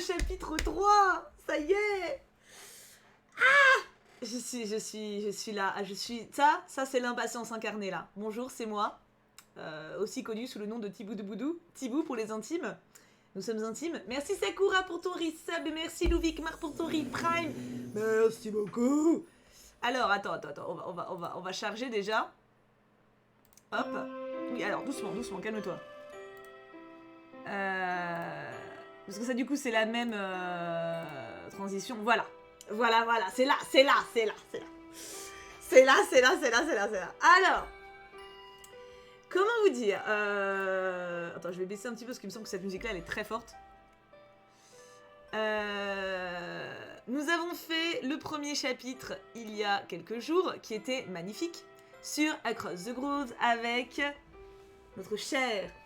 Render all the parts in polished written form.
chapitre 3. Ça y est. Je suis là. Ça c'est l'impatience incarnée là. Bonjour, c'est moi. Aussi connu sous le nom de Thibou de Boudou. Thibou pour les intimes. Nous sommes intimes. Merci Sakura pour ton resub et merci Louvikmar pour ton reprime. Merci beaucoup. Alors, attends. On va charger déjà. Hop. Oui, alors, doucement, calme-toi. Parce que ça, du coup, c'est la même transition. Voilà. C'est là. Alors, comment vous dire Attends, je vais baisser un petit peu parce qu'il me semble que cette musique-là, elle est très forte. Nous avons fait le premier chapitre il y a quelques jours, qui était magnifique, sur Across the Grooves avec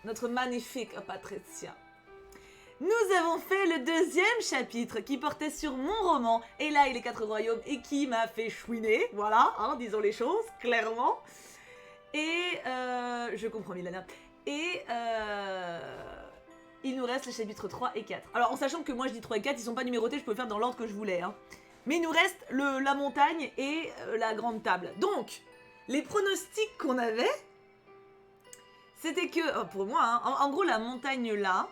notre magnifique Patricia. Nous avons fait le deuxième chapitre qui portait sur mon roman, Et là et les 4 royaumes, et qui m'a fait chouiner, voilà, hein, disons les choses, clairement. Et, je comprends Milana. Et, il nous reste les chapitres 3 et 4. Alors, en sachant que moi je dis 3 et 4, ils sont pas numérotés, je peux le faire dans l'ordre que je voulais, hein. Mais il nous reste la montagne et la grande table. Donc, les pronostics qu'on avait, c'était que, pour moi, hein, en gros, la montagne là,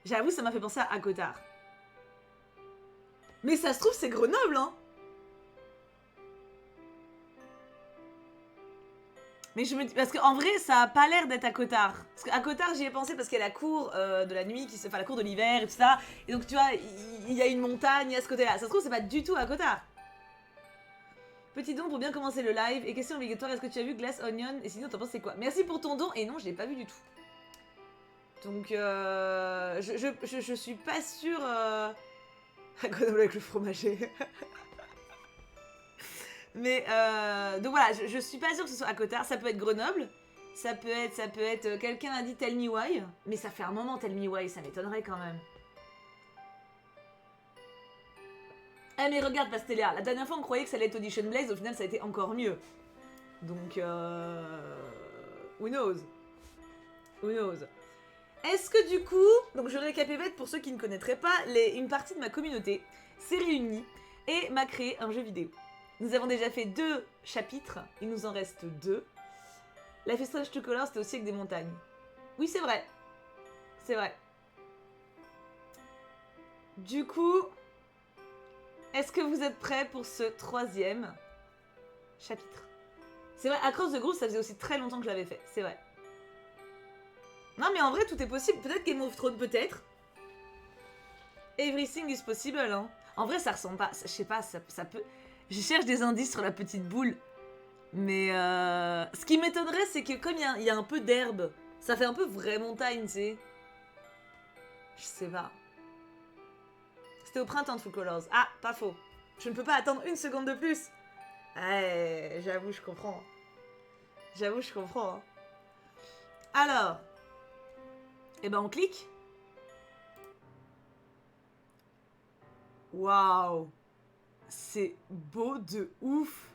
j'avoue, ça m'a fait penser à Akotard. Mais ça se trouve, c'est Grenoble, hein. Mais je me dis, parce qu'en vrai, ça a pas l'air d'être Akotard. Parce qu'Akotard, j'y ai pensé parce qu'il y a la cour de la nuit, enfin la cour de l'hiver et tout ça. Et donc, tu vois, il y a une montagne à ce côté-là. Ça se trouve, c'est pas du tout Akotard. Petit don pour bien commencer le live. Et question obligatoire, est-ce que tu as vu Glass Onion? Et sinon, t'en penses c'est quoi? Merci pour ton don. Et non, je l'ai pas vu du tout. Donc, je suis pas sûre... À Grenoble avec le fromager. Mais, donc voilà, je suis pas sûre que ce soit Akotard. Ça peut être Grenoble. Ça peut être quelqu'un a dit Tell Me Why. Mais ça fait un moment Tell Me Why, ça m'étonnerait quand même. Ah mais regarde Pastelia, la dernière fois on croyait que ça allait être Audition Blaze, au final ça a été encore mieux. Donc, who knows? Est-ce que du coup, donc je récapitule pour ceux qui ne connaîtraient pas, une partie de ma communauté s'est réunie et m'a créé un jeu vidéo. Nous avons déjà fait 2 chapitres, il nous en reste 2. Life is Strange 2 Colors, c'était aussi avec des montagnes. Oui, c'est vrai. Du coup, est-ce que vous êtes prêts pour ce 3e chapitre? C'est vrai, Across the Grooves, ça faisait aussi très longtemps que je l'avais fait, c'est vrai. Non mais en vrai, tout est possible. Peut-être Game of Thrones, peut-être. Everything is possible, hein. En vrai, ça ressemble pas... Je sais pas, ça peut... Je cherche des indices sur la petite boule. Mais ce qui m'étonnerait, c'est que comme il y a un peu d'herbe, ça fait un peu vraie montagne, tu sais. Je sais pas. C'était au printemps de Full Colors. Ah, pas faux. Je ne peux pas attendre une seconde de plus. Ouais, j'avoue, je comprends. Hein. Alors... Eh ben, on clique. Waouh. C'est beau de ouf.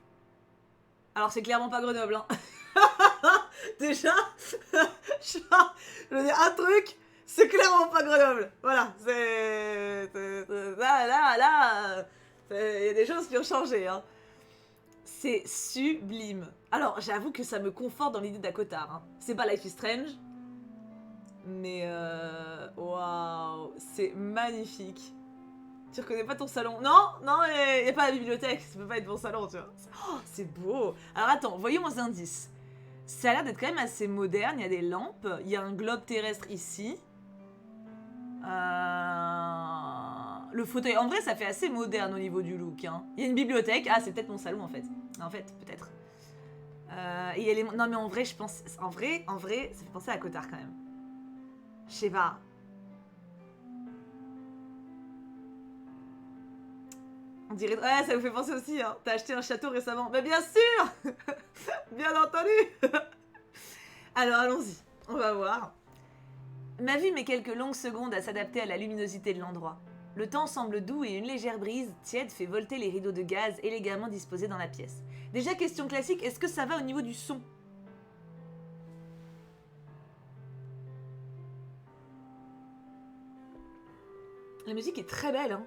Alors, c'est clairement pas Grenoble, hein. Déjà, je veux dire un truc, c'est clairement pas Grenoble. Voilà, là, il y a des choses qui ont changé, hein. C'est sublime. Alors, j'avoue que ça me conforte dans l'idée d'Akotard, hein. C'est pas Life is Strange, mais waouh, c'est magnifique. Tu reconnais pas ton salon? Non, il n'y a pas la bibliothèque, ça peut pas être mon salon, tu vois. Oh, c'est beau. Alors attends, voyons les indices. Ça a l'air d'être quand même assez moderne, il y a des lampes, il y a un globe terrestre ici. Le fauteuil, en vrai ça fait assez moderne au niveau du look, hein. Il y a une bibliothèque, ah c'est peut-être mon salon en fait. En fait, peut-être. Il y a les... Non mais en vrai, je pense... En vrai, ça fait penser à Akotard quand même. Je sais pas. On dirait... Ouais, ça vous fait penser aussi, hein. T'as acheté un château récemment. Mais bien sûr. Bien entendu. Alors, allons-y. On va voir. Ma vue met quelques longues secondes à s'adapter à la luminosité de l'endroit. Le temps semble doux et une légère brise tiède fait volter les rideaux de gaz élégamment disposés dans la pièce. Déjà, question classique, est-ce que ça va au niveau du son ? La musique est très belle, hein.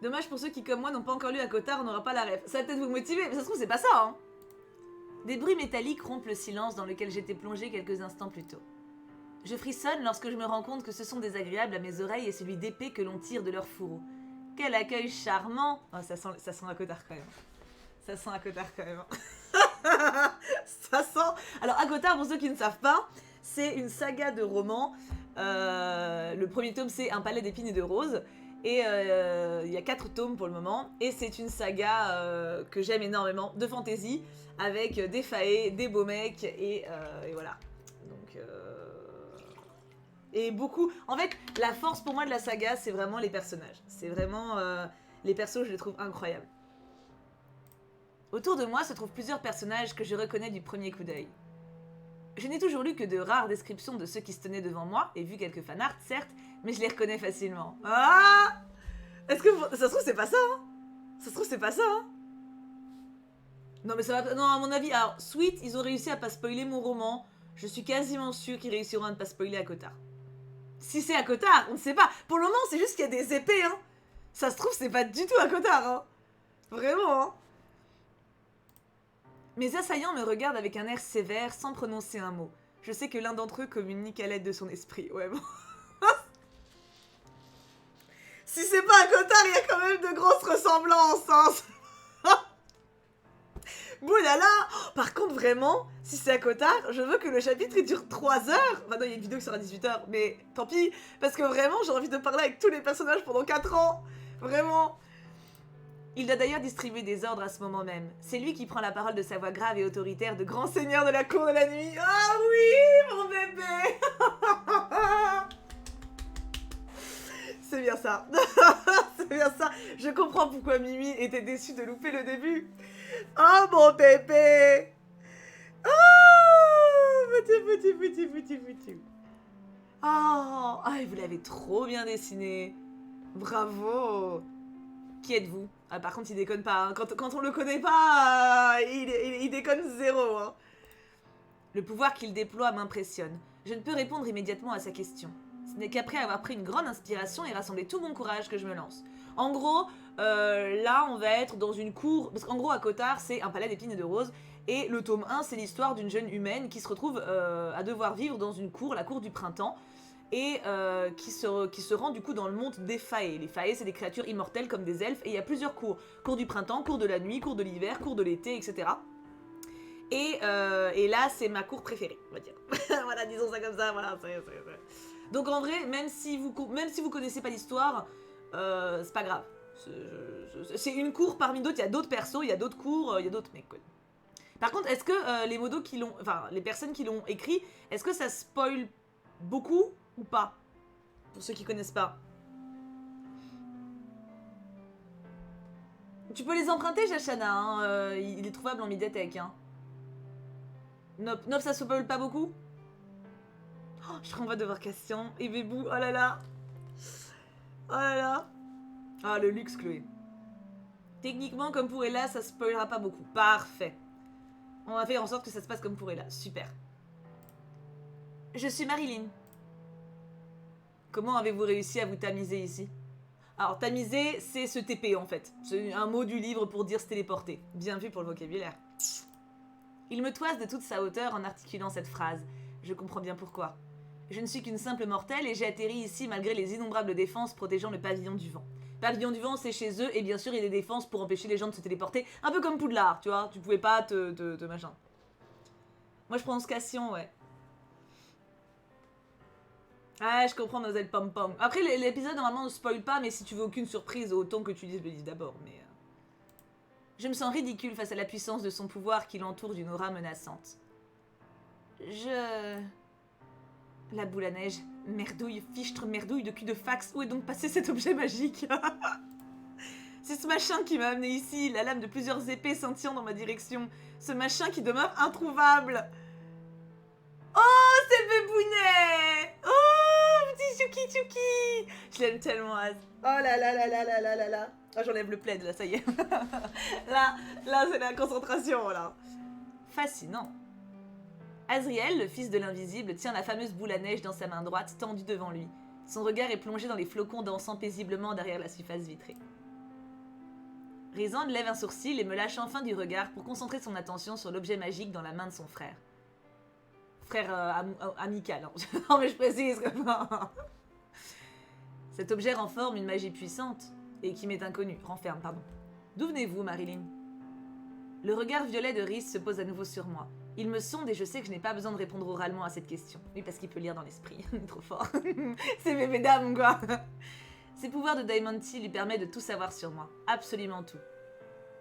Dommage pour ceux qui, comme moi, n'ont pas encore lu ACOTAR, on n'aura pas la ref. Ça va peut-être vous motiver, mais ça se trouve, c'est pas ça, hein. Des bruits métalliques rompent le silence dans lequel j'étais plongée quelques instants plus tôt. Je frissonne lorsque je me rends compte que ce sont désagréables à mes oreilles et celui d'épée que l'on tire de leurs fourreaux. Quel accueil charmant! Oh, ça sent ACOTAR quand même. Ça sent ACOTAR quand même. Ça sent... Alors ACOTAR, pour ceux qui ne savent pas, c'est une saga de romans. Le premier tome, c'est Un palais d'épines et de roses. Et il y a 4 tomes pour le moment. Et c'est une saga que j'aime énormément, de fantasy, avec des faées, des beaux mecs, et voilà. Donc... Et beaucoup... En fait, la force pour moi de la saga, c'est vraiment les personnages. C'est vraiment... les persos, je les trouve incroyables. Autour de moi se trouvent plusieurs personnages que je reconnais du premier coup d'œil. Je n'ai toujours lu que de rares descriptions de ceux qui se tenaient devant moi, et vu quelques fanarts, certes, mais je les reconnais facilement. Ah! Est-ce que... Ça se trouve, c'est pas ça, hein? Ça se trouve, c'est pas ça, hein? Non, mais ça va... Non, à mon avis... Alors, Sweet, ils ont réussi à pas spoiler mon roman. Je suis quasiment sûre qu'ils réussiront à ne pas spoiler ACOTAR. Si c'est ACOTAR, on ne sait pas. Pour le moment, c'est juste qu'il y a des épées, hein. Ça se trouve, c'est pas du tout ACOTAR, hein. Vraiment, hein. Mes assaillants me regardent avec un air sévère, sans prononcer un mot. Je sais que l'un d'entre eux communique à l'aide de son esprit. Ouais, bon. Si c'est pas ACOTAR, il y a quand même de grosses ressemblances, hein. Boulala. Par contre, vraiment, si c'est ACOTAR, je veux que le chapitre il dure 3 heures. Enfin non, il y a une vidéo qui sera à 18 h, mais tant pis. Parce que vraiment, j'ai envie de parler avec tous les personnages pendant 4 ans. Vraiment. Il doit d'ailleurs distribuer des ordres à ce moment même. C'est lui qui prend la parole de sa voix grave et autoritaire de grand seigneur de la cour de la nuit. Ah oui, mon bébé. C'est bien ça. C'est bien ça. Je comprends pourquoi Mimi était déçue de louper le début. Oh mon bébé. Oh, petit. Oh, vous l'avez trop bien dessiné. Bravo. Qui êtes-vous? Ah, par contre, il déconne pas. Hein. Quand on le connaît pas, il déconne zéro. Hein. Le pouvoir qu'il déploie m'impressionne. Je ne peux répondre immédiatement à sa question. Ce n'est qu'après avoir pris une grande inspiration et rassemblé tout mon courage que je me lance. En gros, là, on va être dans une cour... Parce qu'en gros, ACOTAR, c'est un palais d'épines et de roses. Et le tome 1, c'est l'histoire d'une jeune humaine qui se retrouve à devoir vivre dans une cour, la cour du printemps. Et qui se rend du coup dans le monde des faées. Les faées, c'est des créatures immortelles comme des elfes, et il y a plusieurs cours. Cours du printemps, cours de la nuit, cours de l'hiver, cours de l'été, etc. Et là, c'est ma cour préférée, on va dire. Voilà, disons ça comme ça, voilà. Donc en vrai, même si vous connaissez pas l'histoire, c'est pas grave. C'est une cour parmi d'autres, il y a d'autres persos, il y a d'autres cours, il y a d'autres mecs. Quoi. Par contre, est-ce que les modos qui l'ont... Enfin, les personnes qui l'ont écrit, est-ce que ça spoil beaucoup ou pas? Pour ceux qui connaissent pas. Tu peux les emprunter, Jashana, hein, il est trouvable en médiathèque. Hein. Nope, ça spoil pas beaucoup? Oh, je renvoie devoir question. Et Bébou, oh là là. Oh là là. Ah, le luxe, Chloé. Techniquement, comme pour Ella, ça spoilera pas beaucoup. Parfait. On va faire en sorte que ça se passe comme pour Ella. Super. Je suis Marilyn. Comment avez-vous réussi à vous tamiser ici? Alors, tamiser, c'est se TP en fait. C'est un mot du livre pour dire se téléporter. Bien vu pour le vocabulaire. Il me toise de toute sa hauteur en articulant cette phrase. Je comprends bien pourquoi. Je ne suis qu'une simple mortelle et j'ai atterri ici malgré les innombrables défenses protégeant le pavillon du vent. Pavillon du vent, c'est chez eux, et bien sûr, il y a des défenses pour empêcher les gens de se téléporter. Un peu comme Poudlard, tu vois. Tu pouvais pas te machin. Moi, je prononce Cation, ouais. Ah, je comprends, Nozel Pom Pom. Après, l'épisode, normalement, ne spoil pas, mais si tu veux aucune surprise, autant que tu lises le livre d'abord, mais... Je me sens ridicule face à la puissance de son pouvoir qui l'entoure d'une aura menaçante. La boule à neige. Merdouille, fichtre, merdouille de cul de fax. Où est donc passé cet objet magique? C'est ce machin qui m'a amené ici, la lame de plusieurs épées scintillant dans ma direction. Ce machin qui demeure introuvable. Oh, c'est Bébounet! Oh, petit Chouki! Je l'aime tellement, Az. Oh là là là là là là là là. Oh, j'enlève le plaid, là, ça y est. là, c'est la concentration, là. Fascinant. Azriel, le fils de l'invisible, tient la fameuse boule à neige dans sa main droite, tendue devant lui. Son regard est plongé dans les flocons dansant paisiblement derrière la surface vitrée. Rhysand lève un sourcil et me lâche enfin du regard pour concentrer son attention sur l'objet magique dans la main de son frère. Frère amical, hein. Non mais je précise. Cet objet renferme une magie puissante et qui m'est inconnue. Renferme, pardon. D'où venez-vous, Marilyn? Le regard violet de Rhys se pose à nouveau sur moi. Il me sonde et je sais que je n'ai pas besoin de répondre oralement à cette question. Oui, parce qu'il peut lire dans l'esprit. Il est trop fort. C'est bébé dame, quoi. Ses pouvoirs de Diamante lui permettent de tout savoir sur moi. Absolument tout.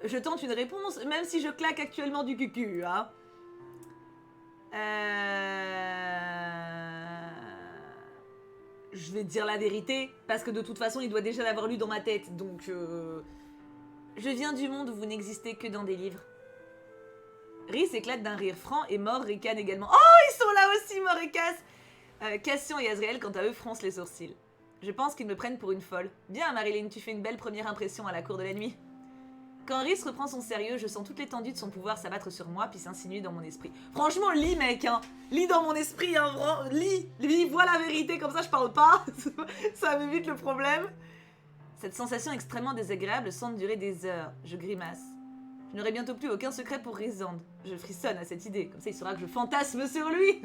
Je tente une réponse, même si je claque actuellement du cucu, hein. Je vais dire la vérité, parce que de toute façon, il doit déjà l'avoir lu dans ma tête, donc... Je viens du monde où vous n'existez que dans des livres. Rhys éclate d'un rire franc et Mort ricane également. Oh, ils sont là aussi, Mort et Cass. Cassian et Azriel, quant à eux, froncent les sourcils. Je pense qu'ils me prennent pour une folle. Bien, Marilyn, tu fais une belle première impression à la cour de la nuit. Quand Rhys reprend son sérieux, je sens toute l'étendue de son pouvoir s'abattre sur moi puis s'insinuer dans mon esprit. Franchement, lis, mec, hein. Lis dans mon esprit, hein. Lis, vois la vérité, comme ça je parle pas. Ça m'évite le problème. Cette sensation extrêmement désagréable semble durer des heures. Je grimace. Je n'aurai bientôt plus aucun secret pour Rhysand. Je frissonne à cette idée, comme ça il saura que je fantasme sur lui.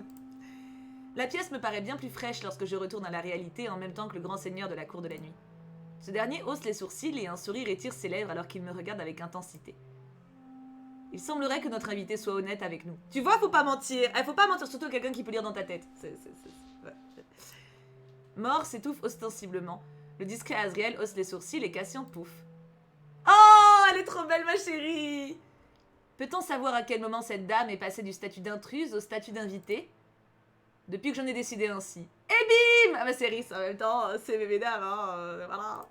La pièce me paraît bien plus fraîche lorsque je retourne à la réalité en même temps que le grand seigneur de la cour de la nuit. Ce dernier hausse les sourcils et un sourire étire ses lèvres alors qu'il me regarde avec intensité. Il semblerait que notre invité soit honnête avec nous. Tu vois, faut pas mentir. Faut pas mentir, surtout à quelqu'un qui peut lire dans ta tête. Ouais. Mort s'étouffe ostensiblement. Le discret Azriel hausse les sourcils et Cassian pouffe. Oh, elle est trop belle, ma chérie! Peut-on savoir à quel moment cette dame est passée du statut d'intruse au statut d'invitée? Depuis que j'en ai décidé ainsi. Et bim! Ah bah c'est Rhys en même temps, c'est bébé dame, hein, voilà.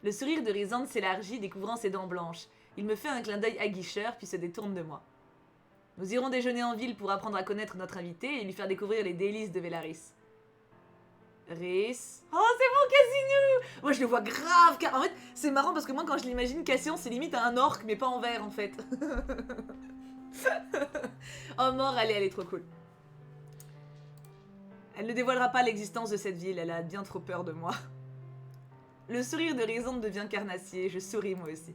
Le sourire de Rhysand s'élargit, découvrant ses dents blanches. Il me fait un clin d'œil aguicheur, puis se détourne de moi. Nous irons déjeuner en ville pour apprendre à connaître notre invité et lui faire découvrir les délices de Velaris. Rhys... Oh, c'est bon, Cassinou! Moi, je le vois grave, car en fait, c'est marrant parce que moi, quand je l'imagine, Cassian, c'est limite un orc, mais pas en vert, en fait. Oh, Mort, elle est trop cool. Elle ne dévoilera pas l'existence de cette ville, elle a bien trop peur de moi. Le sourire de Rhysand devient carnassier, je souris moi aussi.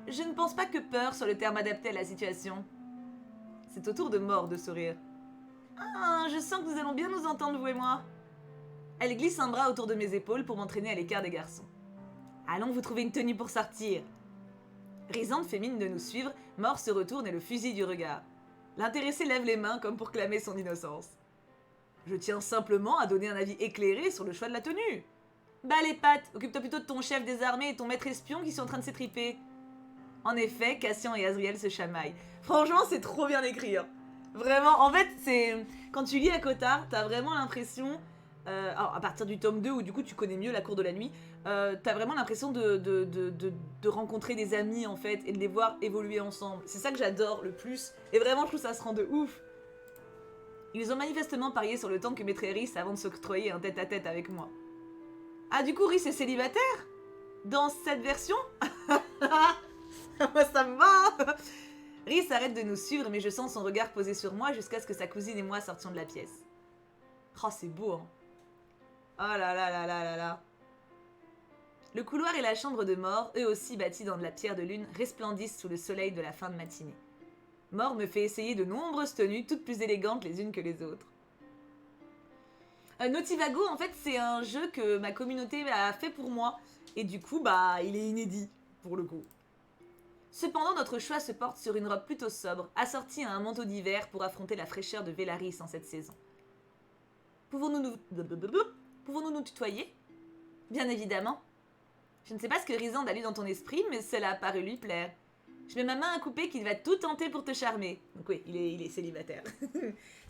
Je ne pense pas que peur soit le terme adapté à la situation. C'est au tour de Mort de sourire. Ah, je sens que nous allons bien nous entendre, vous et moi. Elle glisse un bras autour de mes épaules pour m'entraîner à l'écart des garçons. Allons vous trouver une tenue pour sortir. Rhysand fait mine de nous suivre, Mort se retourne et le fusille du regard. L'intéressé lève les mains comme pour clamer son innocence. Je tiens simplement à donner un avis éclairé sur le choix de la tenue. Bah les pattes, occupe-toi plutôt de ton chef des armées et ton maître espion qui sont en train de s'étriper. En effet, Cassian et Azriel se chamaillent. Franchement, c'est trop bien écrit. Hein. Vraiment, en fait, c'est quand tu lis à Cotard, t'as vraiment l'impression... alors, à partir du tome 2, où du coup tu connais mieux la cour de la nuit, t'as vraiment l'impression de rencontrer des amis, en fait, et de les voir évoluer ensemble. C'est ça que j'adore le plus. Et vraiment, je trouve ça se rend de ouf. Ils ont manifestement parié sur le temps que mettrait Rhys avant de s'octroyer un tête-à-tête avec moi. Ah, du coup, Rhys est célibataire? Dans cette version? Moi, ça me va. Rhys arrête de nous suivre, mais je sens son regard posé sur moi jusqu'à ce que sa cousine et moi sortions de la pièce. Oh, c'est beau, hein. Oh là là là là là là. Le couloir et la chambre de Mort, eux aussi bâtis dans de la pierre de lune, resplendissent sous le soleil de la fin de matinée. Mort me fait essayer de nombreuses tenues, toutes plus élégantes les unes que les autres. Nautivago, en fait, c'est un jeu que ma communauté a fait pour moi. Et du coup, bah, il est inédit, pour le coup. Cependant, notre choix se porte sur une robe plutôt sobre, assortie à un manteau d'hiver pour affronter la fraîcheur de Velaris en cette saison. Pouvons-nous nous tutoyer? Bien évidemment. Je ne sais pas ce que Rhysand a lu dans ton esprit, mais cela a paru lui plaire. Je mets ma main à couper qu'il va tout tenter pour te charmer. Donc oui, il est célibataire.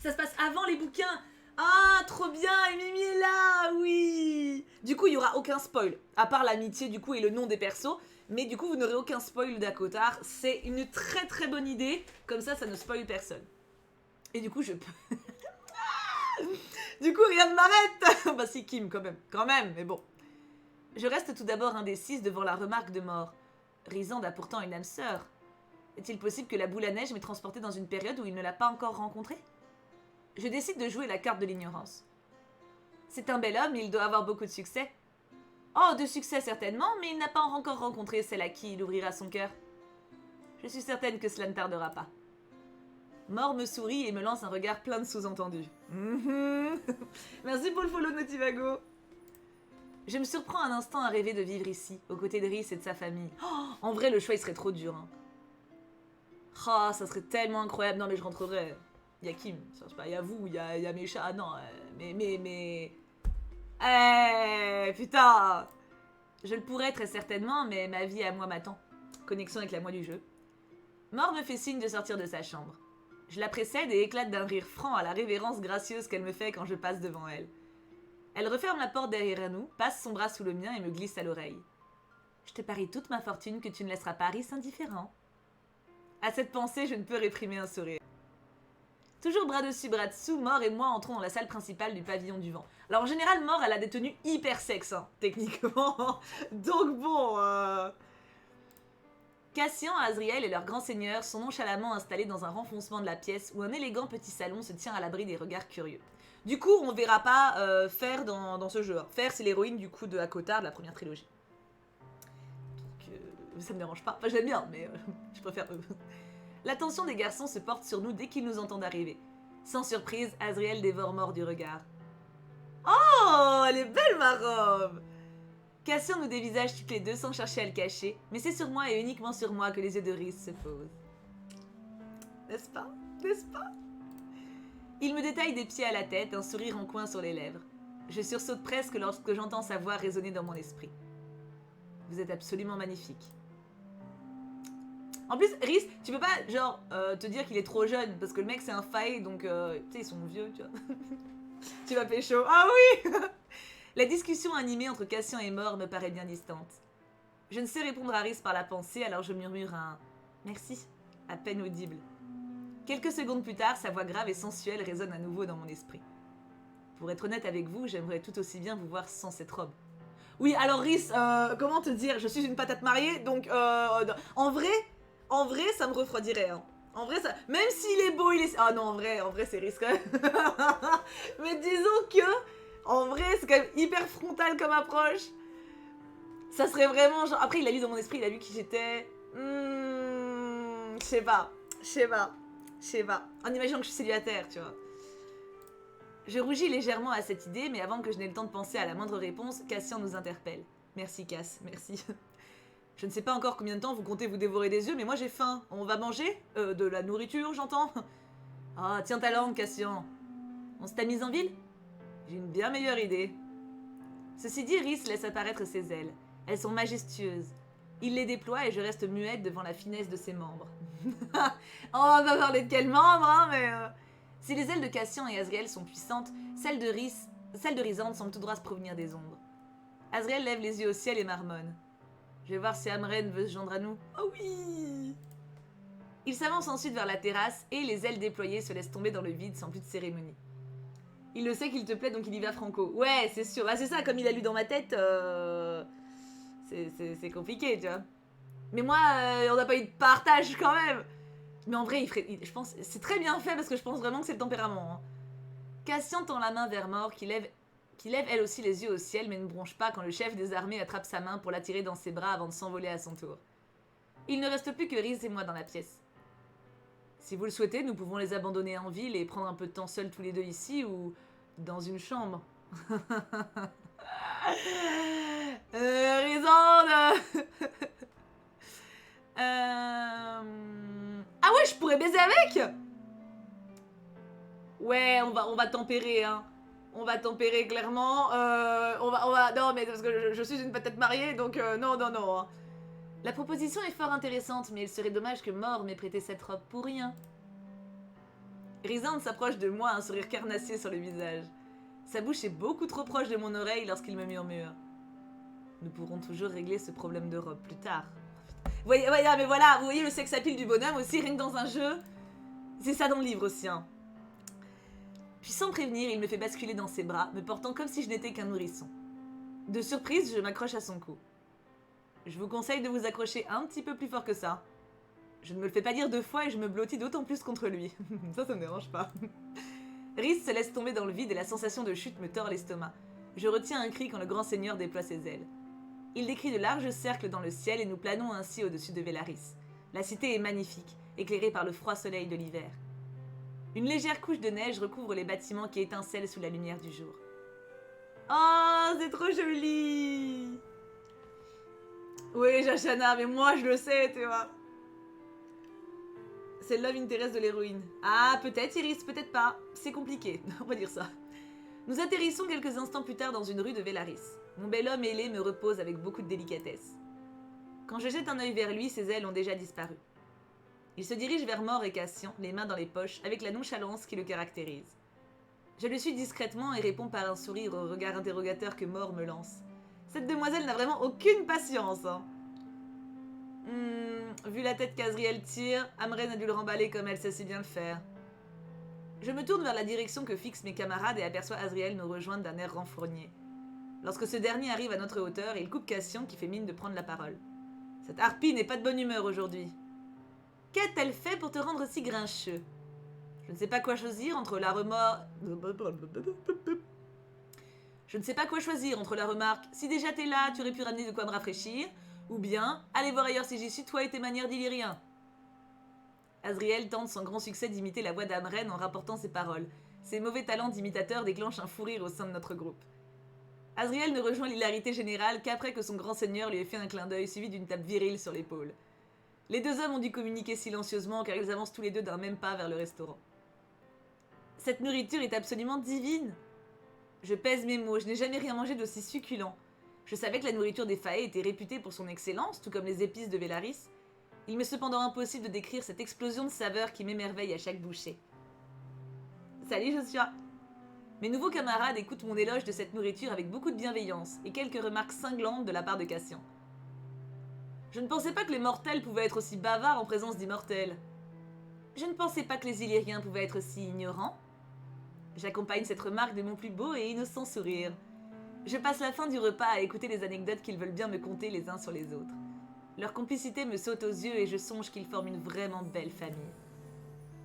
Ça se passe avant les bouquins. Ah, trop bien, et Mimi est là, oui. Du coup, il n'y aura aucun spoil, à part l'amitié du coup et le nom des persos. Mais du coup, vous n'aurez aucun spoil d'Akotar. C'est une très très bonne idée. Comme ça ne spoil personne. Et du coup, je peux... Du coup, rien ne m'arrête. Bah si, Kim, quand même, mais bon. Je reste tout d'abord indécise devant la remarque de Mort. Rhysand a pourtant une âme sœur. Est-il possible que la boule à neige m'ait transportée dans une période où il ne l'a pas encore rencontrée? Je décide de jouer la carte de l'ignorance. C'est un bel homme, il doit avoir beaucoup de succès. Oh, de succès certainement, mais il n'a pas encore rencontré celle à qui il ouvrira son cœur. Je suis certaine que cela ne tardera pas. Mort me sourit et me lance un regard plein de sous-entendus. Merci pour le follow Notivago. Je me surprends un instant à rêver de vivre ici, aux côtés de Rhys et de sa famille. Oh, en vrai, le choix, il serait trop dur. Hein. Oh, ça serait tellement incroyable. Non, mais je rentrerais. Il y a Kim, je sais pas, il y a vous, il y a mes chats. Ah non, mais... putain. Je le pourrais très certainement, mais ma vie à moi m'attend. Connexion avec la moi du jeu. Mort me fait signe de sortir de sa chambre. Je la précède et éclate d'un rire franc à la révérence gracieuse qu'elle me fait quand je passe devant elle. Elle referme la porte derrière nous, passe son bras sous le mien et me glisse à l'oreille. Je te parie toute ma fortune que tu ne laisseras pas Rhys indifférent. À cette pensée, je ne peux réprimer un sourire. Toujours bras dessus, bras dessous, Mort et moi entrons dans la salle principale du pavillon du vent. Alors en général, Mort, elle a des tenues hyper sexes, hein, techniquement. Donc bon... Cassian, Azriel et leur grand seigneur sont nonchalamment installés dans un renfoncement de la pièce où un élégant petit salon se tient à l'abri des regards curieux. Du coup, on ne verra pas Fer dans ce jeu. Fer, c'est l'héroïne du coup de Akotar de la première trilogie. Donc, ça me dérange pas. Enfin, je l'aime bien, mais je préfère eux. L'attention des garçons se porte sur nous dès qu'ils nous entendent arriver. Sans surprise, Azriel dévore Mort du regard. Oh, elle est belle ma robe! Cassian nous dévisage toutes les deux sans chercher à le cacher, mais c'est sur moi et uniquement sur moi que les yeux de Rhys se posent. N'est-ce pas? N'est-ce pas? Il me détaille des pieds à la tête, un sourire en coin sur les lèvres. Je sursaute presque lorsque j'entends sa voix résonner dans mon esprit. Vous êtes absolument magnifique. En plus, Rhys, tu peux pas, genre, te dire qu'il est trop jeune, parce que le mec c'est un faille, donc, tu sais, ils sont vieux, tu vois. Tu vas pécho. Ah oui! La discussion animée entre Cassian et Mort me paraît bien distante. Je ne sais répondre à Rhys par la pensée, alors je murmure un « merci » à peine audible. Quelques secondes plus tard, sa voix grave et sensuelle résonne à nouveau dans mon esprit. Pour être honnête avec vous, j'aimerais tout aussi bien vous voir sans cette robe. Oui, alors Rhys, comment te dire, je suis une patate mariée, donc en vrai, ça me refroidirait. Hein. En vrai, ça, même s'il est beau, il est... Ah non, en vrai, c'est Rhys quand même. Mais disons que... En vrai, c'est quand même hyper frontal comme approche. Ça serait vraiment genre... Après, il a lu dans mon esprit, il a vu qui j'étais. Je sais pas. En imaginant que je suis célibataire, tu vois. Je rougis légèrement à cette idée, mais avant que je n'ai le temps de penser à la moindre réponse, Cassian nous interpelle. Merci, Cass, merci. Je ne sais pas encore combien de temps vous comptez vous dévorer des yeux, mais moi j'ai faim. On va manger de la nourriture, j'entends. Ah, tiens ta langue, Cassian. On se t'a mise en ville? J'ai une bien meilleure idée. Ceci dit, Rhys laisse apparaître ses ailes. Elles sont majestueuses. Il les déploie et je reste muette devant la finesse de ses membres. On va pas parler de quels membres, hein, mais... Si les ailes de Cassian et Azriel sont puissantes, celles de Rhysande semblent tout droit se provenir des ombres. Azriel lève les yeux au ciel et marmonne. Je vais voir si Amren veut se joindre à nous. Oh oui! Il s'avance ensuite vers la terrasse et, les ailes déployées, se laisse tomber dans le vide sans plus de cérémonie. Il le sait qu'il te plaît, donc il y va franco. Ouais, c'est sûr. Ah, c'est ça, comme il a lu dans ma tête, c'est compliqué, tu vois. Mais moi, on n'a pas eu de partage quand même. Mais en vrai, je pense, c'est très bien fait parce que je pense vraiment que c'est le tempérament. Hein. Cassian tend la main vers Mort, qui lève elle aussi les yeux au ciel, mais ne bronche pas quand le chef des armées attrape sa main pour l'attirer dans ses bras avant de s'envoler à son tour. Il ne reste plus que Rhys et moi dans la pièce. Si vous le souhaitez, nous pouvons les abandonner en ville et prendre un peu de temps seuls tous les deux ici ou dans une chambre. Rhysande. Ah ouais, je pourrais baiser avec. Ouais, on va tempérer, hein. On va tempérer clairement. Non, mais parce que je suis une patate mariée, donc non. Hein. La proposition est fort intéressante, mais il serait dommage que Mort m'ait prêté cette robe pour rien. Rhysande s'approche de moi, un sourire carnassier sur le visage. Sa bouche est beaucoup trop proche de mon oreille lorsqu'il me murmure. Nous pourrons toujours régler ce problème de robe plus tard. Mais voilà, vous voyez le sex appeal du bonhomme aussi, rien que dans un jeu. C'est ça dans le livre aussi, hein. Puis sans prévenir, il me fait basculer dans ses bras, me portant comme si je n'étais qu'un nourrisson. De surprise, je m'accroche à son cou. Je vous conseille de vous accrocher un petit peu plus fort que ça. Je ne me le fais pas dire 2 fois et je me blottis d'autant plus contre lui. Ça me dérange pas. Rhys se laisse tomber dans le vide et la sensation de chute me tord l'estomac. Je retiens un cri quand le grand seigneur déploie ses ailes. Il décrit de larges cercles dans le ciel et nous planons ainsi au-dessus de Velaris. La cité est magnifique, éclairée par le froid soleil de l'hiver. Une légère couche de neige recouvre les bâtiments qui étincellent sous la lumière du jour. Oh, c'est trop joli! Oui, Jashana, mais moi je le sais, tu vois. C'est le love interest de l'héroïne. Ah, peut-être Iris, peut-être pas. C'est compliqué, on va dire ça. Nous atterrissons quelques instants plus tard dans une rue de Velaris. Mon bel homme ailé me repose avec beaucoup de délicatesse. Quand je jette un œil vers lui, ses ailes ont déjà disparu. Il se dirige vers Mort et Cassian, les mains dans les poches, avec la nonchalance qui le caractérise. Je le suis discrètement et réponds par un sourire au regard interrogateur que Mort me lance. Cette demoiselle n'a vraiment aucune patience, hein. Vu la tête qu'Azriel tire, Amren a dû le remballer comme elle sait si bien le faire. Je me tourne vers la direction que fixent mes camarades et aperçois Azriel nous rejoindre d'un air renfrogné. Lorsque ce dernier arrive à notre hauteur, il coupe Cassian qui fait mine de prendre la parole. Cette harpie n'est pas de bonne humeur aujourd'hui. Qu'a-t-elle fait pour te rendre si grincheux? Je ne sais pas quoi choisir entre la remarque... Je ne sais pas quoi choisir entre la remarque « Si déjà t'es là, tu aurais pu ramener de quoi me rafraîchir » ou bien « Allez voir ailleurs si j'y suis, toi et tes manières d'Illyrien ». Azriel tente sans grand succès d'imiter la voix d'Amren en rapportant ses paroles. Ses mauvais talents d'imitateur déclenchent un fou rire au sein de notre groupe. Azriel ne rejoint l'hilarité générale qu'après que son grand seigneur lui ait fait un clin d'œil suivi d'une tape virile sur l'épaule. Les deux hommes ont dû communiquer silencieusement car ils avancent tous les deux d'un même pas vers le restaurant. Cette nourriture est absolument divine. Je pèse mes mots, je n'ai jamais rien mangé d'aussi succulent. Je savais que la nourriture des Fae était réputée pour son excellence, tout comme les épices de Velaris. Il m'est cependant impossible de décrire cette explosion de saveurs qui m'émerveille à chaque bouchée. Salut Joshua! Mes nouveaux camarades écoutent mon éloge de cette nourriture avec beaucoup de bienveillance et quelques remarques cinglantes de la part de Cassian. Je ne pensais pas que les mortels pouvaient être aussi bavards en présence d'immortels. Je ne pensais pas que les Illyriens pouvaient être si ignorants. J'accompagne cette remarque de mon plus beau et innocent sourire. Je passe la fin du repas à écouter les anecdotes qu'ils veulent bien me conter les uns sur les autres. Leur complicité me saute aux yeux et je songe qu'ils forment une vraiment belle famille.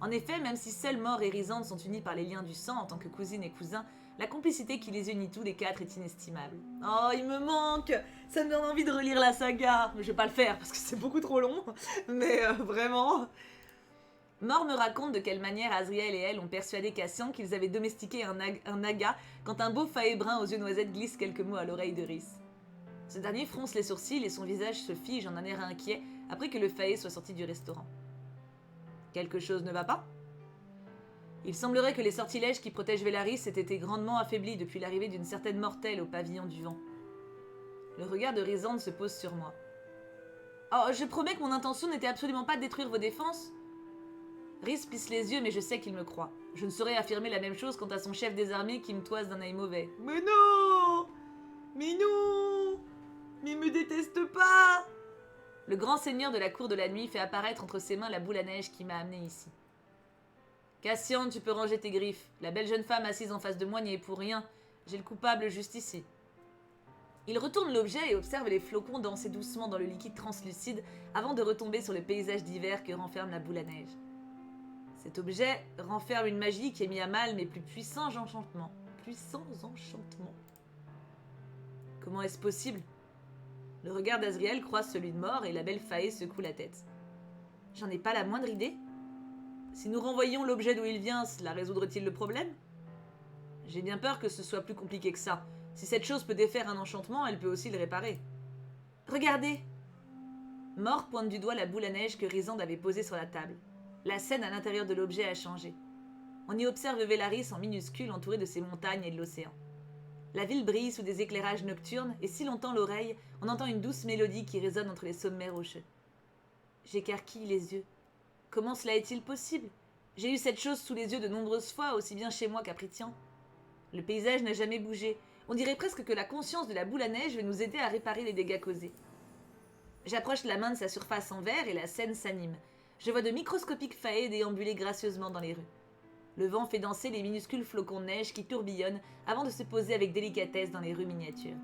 En effet, même si seuls Mort et Rhysand sont unis par les liens du sang en tant que cousine et cousin, la complicité qui les unit tous les quatre est inestimable. Oh, il me manque! Ça me donne envie de relire la saga. Je vais pas le faire parce que c'est beaucoup trop long, mais vraiment... Mort me raconte de quelle manière Azriel et elle ont persuadé Cassian qu'ils avaient domestiqué un naga quand un beau faé brun aux yeux noisettes glisse quelques mots à l'oreille de Rhys. Ce dernier fronce les sourcils et son visage se fige en un air inquiet après que le faé soit sorti du restaurant. Quelque chose ne va pas? Il semblerait que les sortilèges qui protègent Velaris aient été grandement affaiblis depuis l'arrivée d'une certaine mortelle au pavillon du vent. Le regard de Rhysand se pose sur moi. Oh, je promets que mon intention n'était absolument pas de détruire vos défenses. Rhys plisse les yeux, mais je sais qu'il me croit. Je ne saurais affirmer la même chose quant à son chef des armées qui me toise d'un œil mauvais. Mais non! Mais non! Mais il me déteste pas! Le grand seigneur de la cour de la nuit fait apparaître entre ses mains la boule à neige qui m'a amené ici. Cassian, tu peux ranger tes griffes. La belle jeune femme assise en face de moi n'y est pour rien. J'ai le coupable juste ici. Il retourne l'objet et observe les flocons danser doucement dans le liquide translucide avant de retomber sur le paysage d'hiver que renferme la boule à neige. Cet objet renferme une magie qui a mis à mal mes plus puissants enchantements. Comment est-ce possible? Le regard d'Azriel croise celui de Mort et la belle Faé secoue la tête. J'en ai pas la moindre idée. Si nous renvoyions l'objet d'où il vient, cela résoudrait-il le problème? J'ai bien peur que ce soit plus compliqué que ça. Si cette chose peut défaire un enchantement, elle peut aussi le réparer. Regardez! Mort pointe du doigt la boule à neige que Rhysand avait posée sur la table. La scène à l'intérieur de l'objet a changé. On y observe Velaris en minuscule entouré de ses montagnes et de l'océan. La ville brille sous des éclairages nocturnes et si l'on tend l'oreille, on entend une douce mélodie qui résonne entre les sommets rocheux. J'écarquille les yeux. Comment cela est-il possible? J'ai eu cette chose sous les yeux de nombreuses fois, aussi bien chez moi qu'à Prythian. Le paysage n'a jamais bougé. On dirait presque que la conscience de la boule à neige veut nous aider à réparer les dégâts causés. J'approche la main de sa surface en verre et la scène s'anime. Je vois de microscopiques faées déambuler gracieusement dans les rues. Le vent fait danser les minuscules flocons de neige qui tourbillonnent avant de se poser avec délicatesse dans les rues miniatures.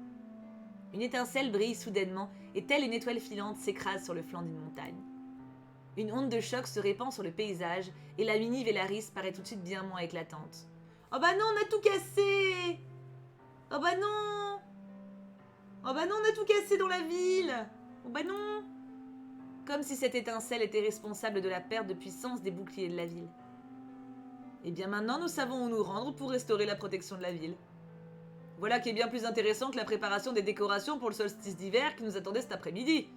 Une étincelle brille soudainement et telle une étoile filante s'écrase sur le flanc d'une montagne. Une onde de choc se répand sur le paysage et la mini Velaris paraît tout de suite bien moins éclatante. Oh bah non, on a tout cassé. Oh bah non. Oh bah non, on a tout cassé dans la ville. Oh bah non. Comme si cette étincelle était responsable de la perte de puissance des boucliers de la ville. Et bien maintenant, nous savons où nous rendre pour restaurer la protection de la ville. Voilà qui est bien plus intéressant que la préparation des décorations pour le solstice d'hiver qui nous attendait cet après-midi.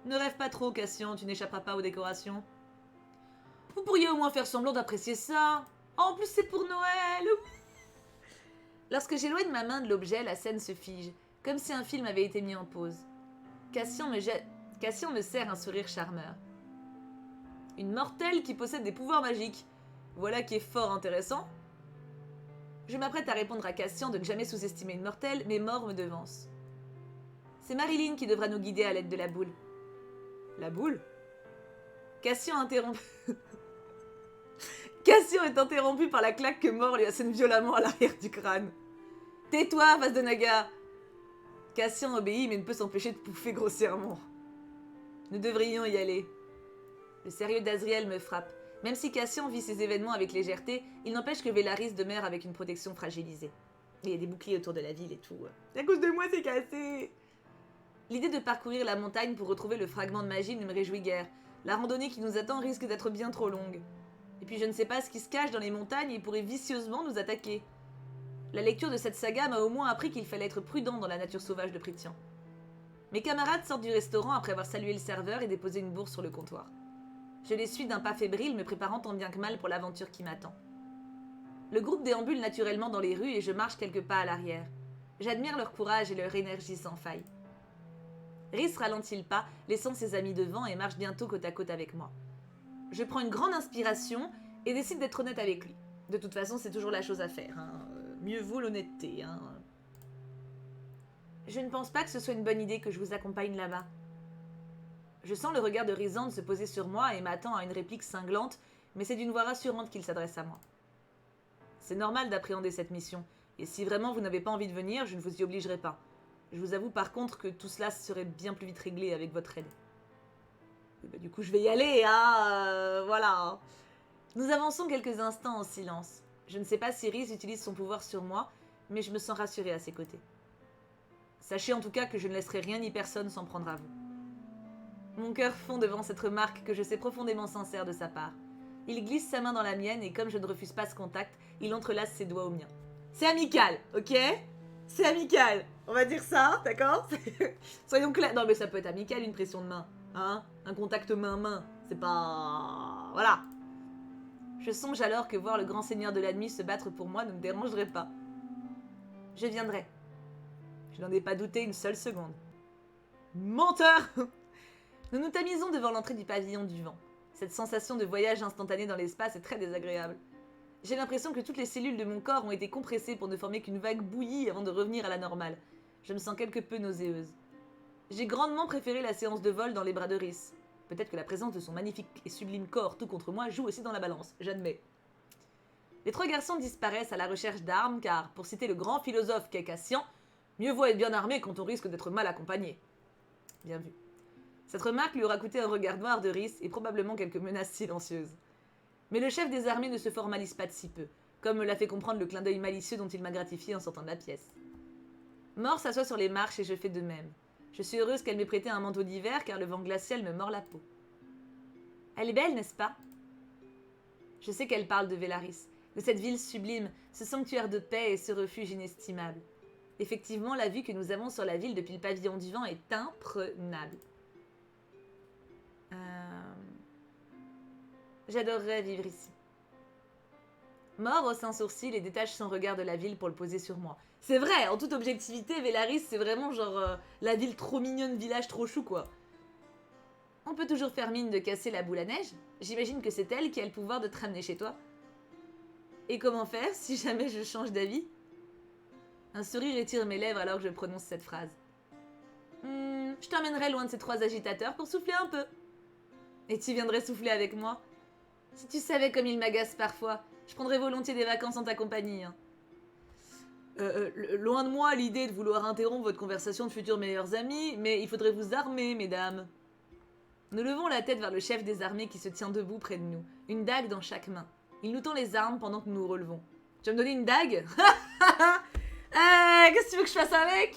Ne rêve pas trop, Cassian, tu n'échapperas pas aux décorations. Vous pourriez au moins faire semblant d'apprécier ça. Oh, en plus, c'est pour Noël. Lorsque j'éloigne ma main de l'objet, la scène se fige, comme si un film avait été mis en pause. Cassian me serre un sourire charmeur. Une mortelle qui possède des pouvoirs magiques. Voilà qui est fort intéressant. Je m'apprête à répondre à Cassian de ne jamais sous-estimer une mortelle, mais Mort me devance. C'est Marilyn qui devra nous guider à l'aide de la boule. La boule ? Cassian interrompt. Cassian est interrompu par la claque que Mort lui assène violemment à l'arrière du crâne. Tais-toi, face de Naga. Cassian obéit mais ne peut s'empêcher de pouffer grossièrement. Nous devrions y aller. Le sérieux d'Azriel me frappe. Même si Cassian vit ces événements avec légèreté, il n'empêche que Vélaris demeure avec une protection fragilisée. Il y a des boucliers autour de la ville et tout. À cause de moi, c'est cassé. L'idée de parcourir la montagne pour retrouver le fragment de magie ne me réjouit guère. La randonnée qui nous attend risque d'être bien trop longue. Et puis je ne sais pas ce qui se cache dans les montagnes et pourrait vicieusement nous attaquer. La lecture de cette saga m'a au moins appris qu'il fallait être prudent dans la nature sauvage de Prythian. Mes camarades sortent du restaurant après avoir salué le serveur et déposé une bourse sur le comptoir. Je les suis d'un pas fébrile, me préparant tant bien que mal pour l'aventure qui m'attend. Le groupe déambule naturellement dans les rues et je marche quelques pas à l'arrière. J'admire leur courage et leur énergie sans faille. Rhys ralentit le pas, laissant ses amis devant et marche bientôt côte à côte avec moi. Je prends une grande inspiration et décide d'être honnête avec lui. De toute façon, c'est toujours la chose à faire. Mieux vaut l'honnêteté. Je ne pense pas que ce soit une bonne idée que je vous accompagne là-bas. Je sens le regard de Rhysand se poser sur moi et m'attends à une réplique cinglante, mais c'est d'une voix rassurante qu'il s'adresse à moi. C'est normal d'appréhender cette mission, et si vraiment vous n'avez pas envie de venir, je ne vous y obligerai pas. Je vous avoue par contre que tout cela serait bien plus vite réglé avec votre aide. Du coup, je vais y aller, voilà. Nous avançons quelques instants en silence. Je ne sais pas si Rhys utilise son pouvoir sur moi, mais je me sens rassurée à ses côtés. Sachez en tout cas que je ne laisserai rien ni personne s'en prendre à vous. Mon cœur fond devant cette remarque que je sais profondément sincère de sa part. Il glisse sa main dans la mienne et comme je ne refuse pas ce contact, il entrelace ses doigts aux miens. C'est amical, ok ? C'est amical. On va dire ça, d'accord ? Soyons clairs. Non mais ça peut être amical une pression de main. Un contact main-main. C'est pas... Voilà. Je songe alors que voir le grand seigneur de la nuit se battre pour moi ne me dérangerait pas. Je viendrai. Je n'en ai pas douté une seule seconde. Menteur ! Nous nous tamisons devant l'entrée du pavillon du vent. Cette sensation de voyage instantané dans l'espace est très désagréable. J'ai l'impression que toutes les cellules de mon corps ont été compressées pour ne former qu'une vague bouillie avant de revenir à la normale. Je me sens quelque peu nauséeuse. J'ai grandement préféré la séance de vol dans les bras de Rhys. Peut-être que la présence de son magnifique et sublime corps tout contre moi joue aussi dans la balance, j'admets. Les trois garçons disparaissent à la recherche d'armes car, pour citer le grand philosophe qu'est Cassian, mieux vaut être bien armé quand on risque d'être mal accompagné. Bien vu. Cette remarque lui aura coûté un regard noir de Rhys et probablement quelques menaces silencieuses. Mais le chef des armées ne se formalise pas de si peu, comme me l'a fait comprendre le clin d'œil malicieux dont il m'a gratifié en sortant de la pièce. Mort s'assoit sur les marches et je fais de même. Je suis heureuse qu'elle m'ait prêté un manteau d'hiver car le vent glacial me mord la peau. Elle est belle, n'est-ce pas ? Je sais qu'elle parle de Vélaris, de cette ville sublime, ce sanctuaire de paix et ce refuge inestimable. Effectivement, la vue que nous avons sur la ville depuis le pavillon du vent est imprenable. J'adorerais vivre ici. Mort hausse un sourcil et détache son regard de la ville pour le poser sur moi. C'est vrai, en toute objectivité, Vélaris, c'est vraiment genre la ville trop mignonne, village trop chou, quoi. On peut toujours faire mine de casser la boule à neige. J'imagine que c'est elle qui a le pouvoir de te ramener chez toi. Et comment faire si jamais je change d'avis ? Un sourire étire mes lèvres alors que je prononce cette phrase. Je t'emmènerai loin de ces trois agitateurs pour souffler un peu. Et tu viendrais souffler avec moi ? Si tu savais comme il m'agace parfois, je prendrais volontiers des vacances en ta compagnie. Loin de moi l'idée de vouloir interrompre votre conversation de futurs meilleurs amis, mais il faudrait vous armer, mesdames. Nous levons la tête vers le chef des armées qui se tient debout près de nous, une dague dans chaque main. Il nous tend les armes pendant que nous nous relevons. Tu vas me donner une dague? Qu'est-ce que tu veux que je fasse avec?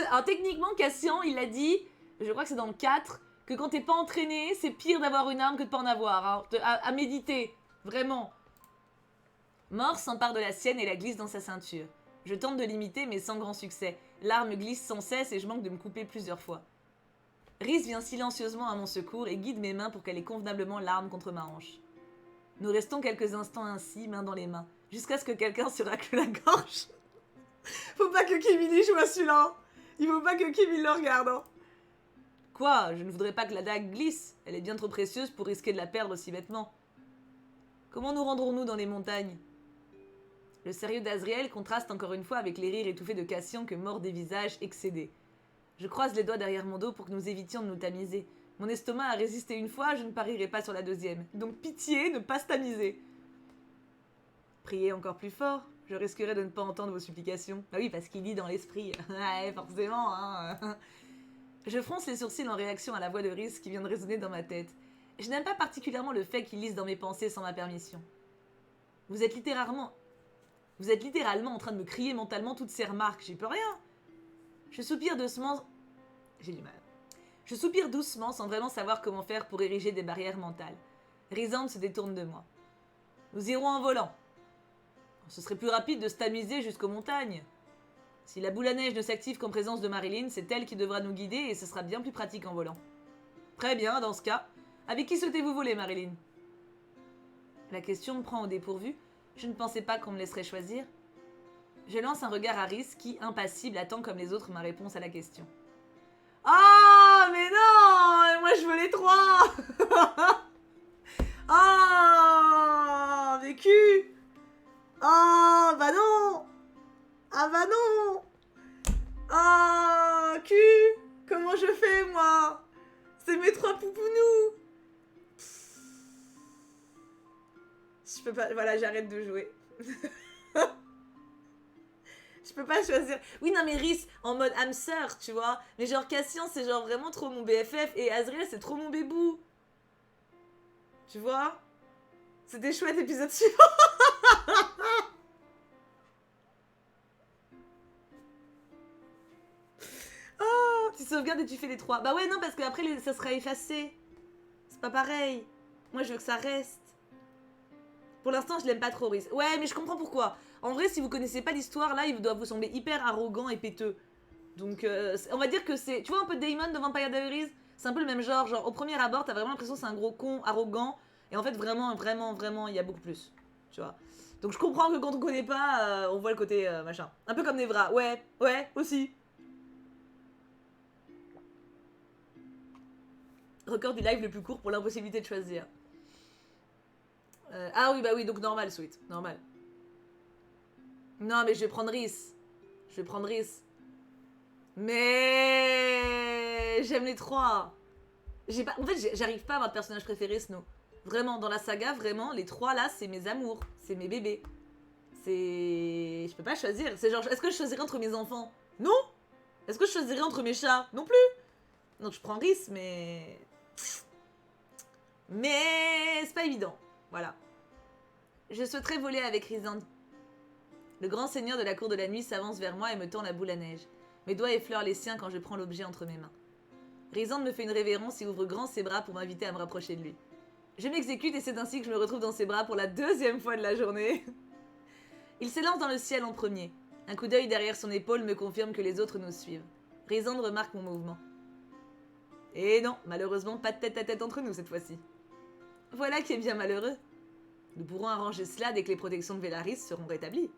Alors techniquement, Cassian, il a dit, je crois que c'est dans le 4, que quand t'es pas entraîné, c'est pire d'avoir une arme que de pas en avoir. Hein. À méditer, vraiment. Mort s'empare de la sienne et la glisse dans sa ceinture. Je tente de l'imiter, mais sans grand succès. L'arme glisse sans cesse et je manque de me couper plusieurs fois. Rhys vient silencieusement à mon secours et guide mes mains pour qu'elle ait convenablement l'arme contre ma hanche. Nous restons quelques instants ainsi, main dans les mains, jusqu'à ce que quelqu'un se racle la gorge. Faut pas que Kim il y joue à celui-là. Il faut pas que Kim il le regarde. Hein. Quoi? Je ne voudrais pas que la dague glisse. Elle est bien trop précieuse pour risquer de la perdre si bêtement. Comment nous rendrons-nous dans les montagnes? Le sérieux d'Azriel contraste encore une fois avec les rires étouffés de Cassian que mord des visages excédés. Je croise les doigts derrière mon dos pour que nous évitions de nous tamiser. Mon estomac a résisté une fois, je ne parierai pas sur la deuxième. Donc pitié, ne pas se tamiser. Priez encore plus fort, je risquerais de ne pas entendre vos supplications. Ah oui, parce qu'il lit dans l'esprit. Ouais, forcément, hein. Je fronce les sourcils en réaction à la voix de Rhys qui vient de résonner dans ma tête. Je n'aime pas particulièrement le fait qu'il lise dans mes pensées sans ma permission. Vous êtes littéralement en train de me crier mentalement toutes ces remarques, j'y peux rien. Je soupire doucement. J'ai du mal. Je soupire doucement sans vraiment savoir comment faire pour ériger des barrières mentales. Rhysand se détourne de moi. Nous irons en volant. Ce serait plus rapide de se tamiser jusqu'aux montagnes. Si la boule à neige ne s'active qu'en présence de Marilyn, c'est elle qui devra nous guider et ce sera bien plus pratique en volant. Très bien, dans ce cas. Avec qui souhaitez-vous voler, Marilyn? La question me prend au dépourvu. Je ne pensais pas qu'on me laisserait choisir. Je lance un regard à Rhys qui, impassible, attend comme les autres ma réponse à la question. Ah, mais non! Moi, je veux les trois! Ah, vécu! Ah, bah non! Ah, bah non! Ah, cul! Comment je fais, moi? C'est mes trois poupounous! Je peux pas... Voilà, j'arrête de jouer. Je peux pas choisir. Oui, non, mais Rhys, en mode âme sœur, tu vois. Mais genre, Cassian, c'est genre vraiment trop mon BFF. Et Azriel, c'est trop mon bébou. Tu vois? C'était chouette, épisode suivant. Oh, tu sauvegardes et tu fais les trois. Bah ouais, non, parce qu'après, ça sera effacé. C'est pas pareil. Moi, je veux que ça reste. Pour l'instant, je l'aime pas trop, Rhys. Ouais, mais je comprends pourquoi. En vrai, si vous connaissez pas l'histoire, là, il doit vous sembler hyper arrogant et péteux. Donc, on va dire que c'est... Tu vois un peu Daemon de Vampire Diaries? C'est un peu le même genre. Genre, au premier abord, t'as vraiment l'impression que c'est un gros con, arrogant. Et en fait, vraiment, vraiment, vraiment, il y a beaucoup plus. Tu vois. Donc, je comprends que quand on connaît pas, on voit le côté machin. Un peu comme Nevra. Ouais, ouais, aussi. Record du live le plus court pour l'impossibilité de choisir. Ah oui, bah oui, donc normal, Sweet. Normal. Non, mais je vais prendre Rhys. Je vais prendre Rhys. Mais... J'aime les trois. Pas... En fait, j'arrive pas à avoir de personnage préféré, Snow. Vraiment, dans la saga, vraiment, les trois là, c'est mes amours. C'est mes bébés. C'est... Je peux pas choisir. C'est genre, est-ce que je choisirais entre mes enfants? Non. Est-ce que je choisirais entre mes chats? Non plus. Donc je prends Rhys, mais... Mais... c'est pas évident. Voilà. Je souhaiterais voler avec Rhysand. Le grand seigneur de la cour de la nuit s'avance vers moi et me tend la boule à neige. Mes doigts effleurent les siens quand je prends l'objet entre mes mains. Rhysand me fait une révérence et ouvre grand ses bras pour m'inviter à me rapprocher de lui. Je m'exécute et c'est ainsi que je me retrouve dans ses bras pour la deuxième fois de la journée. Il s'élance dans le ciel en premier. Un coup d'œil derrière son épaule me confirme que les autres nous suivent. Rhysand remarque mon mouvement. Et non, malheureusement, pas de tête à tête entre nous cette fois-ci. Voilà qui est bien malheureux. Nous pourrons arranger cela dès que les protections de Velaris seront rétablies.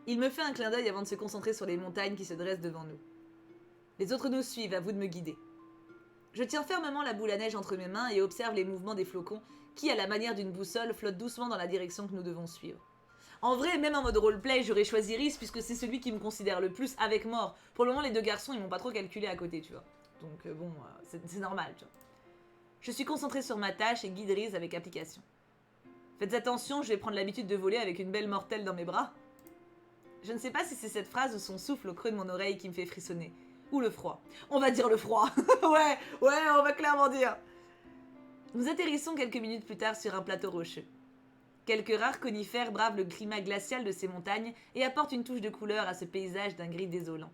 Il me fait un clin d'œil avant de se concentrer sur les montagnes qui se dressent devant nous. Les autres nous suivent, à vous de me guider. Je tiens fermement la boule à neige entre mes mains et observe les mouvements des flocons qui, à la manière d'une boussole, flottent doucement dans la direction que nous devons suivre. En vrai, même en mode roleplay, j'aurais choisi Rhys puisque c'est celui qui me considère le plus avec mort. Pour le moment, les deux garçons, ils m'ont pas trop calculé à côté, tu vois. Donc bon, c'est normal, tu vois. Je suis concentrée sur ma tâche et guide Rhys avec application. Faites attention, je vais prendre l'habitude de voler avec une belle mortelle dans mes bras. Je ne sais pas si c'est cette phrase ou son souffle au creux de mon oreille qui me fait frissonner. Ou le froid. On va dire le froid. ouais, on va clairement dire. Nous atterrissons quelques minutes plus tard sur un plateau rocheux. Quelques rares conifères bravent le climat glacial de ces montagnes et apportent une touche de couleur à ce paysage d'un gris désolant.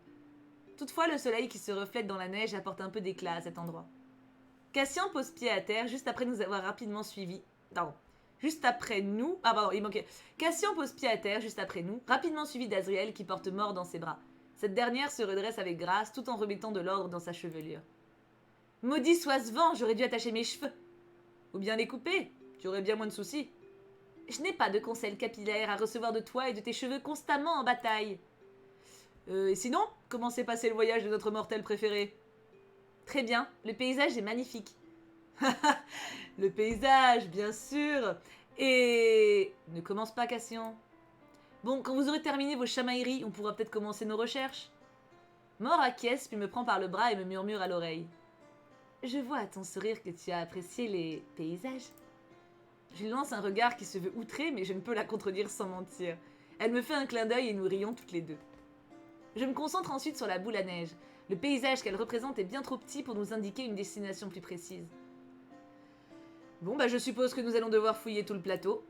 Toutefois, le soleil qui se reflète dans la neige apporte un peu d'éclat à cet endroit. Cassien pose pied à terre juste après nous avoir rapidement suivis. Pardon. Juste après nous. Ah, pardon, il manquait. Cassien pose pied à terre juste après nous, rapidement suivi d'Azriel qui porte mort dans ses bras. Cette dernière se redresse avec grâce tout en remettant de l'ordre dans sa chevelure. Maudit soit ce vent, j'aurais dû attacher mes cheveux. Ou bien les couper, tu aurais bien moins de soucis. Je n'ai pas de conseils capillaires à recevoir de toi et de tes cheveux constamment en bataille. Et sinon, comment s'est passé le voyage de notre mortel préféré? Très bien, le paysage est magnifique. Le paysage, bien sûr. Et... Ne commence pas, Cassian. Bon, quand vous aurez terminé vos chamailleries, on pourra peut-être commencer nos recherches. Mort acquiesce, puis me prend par le bras et me murmure à l'oreille. Je vois à ton sourire que tu as apprécié les paysages. Je lui lance un regard qui se veut outré, mais je ne peux la contredire sans mentir. Elle me fait un clin d'œil et nous rions toutes les deux. Je me concentre ensuite sur la boule à neige. Le paysage qu'elle représente est bien trop petit pour nous indiquer une destination plus précise. Bon, bah je suppose que nous allons devoir fouiller tout le plateau.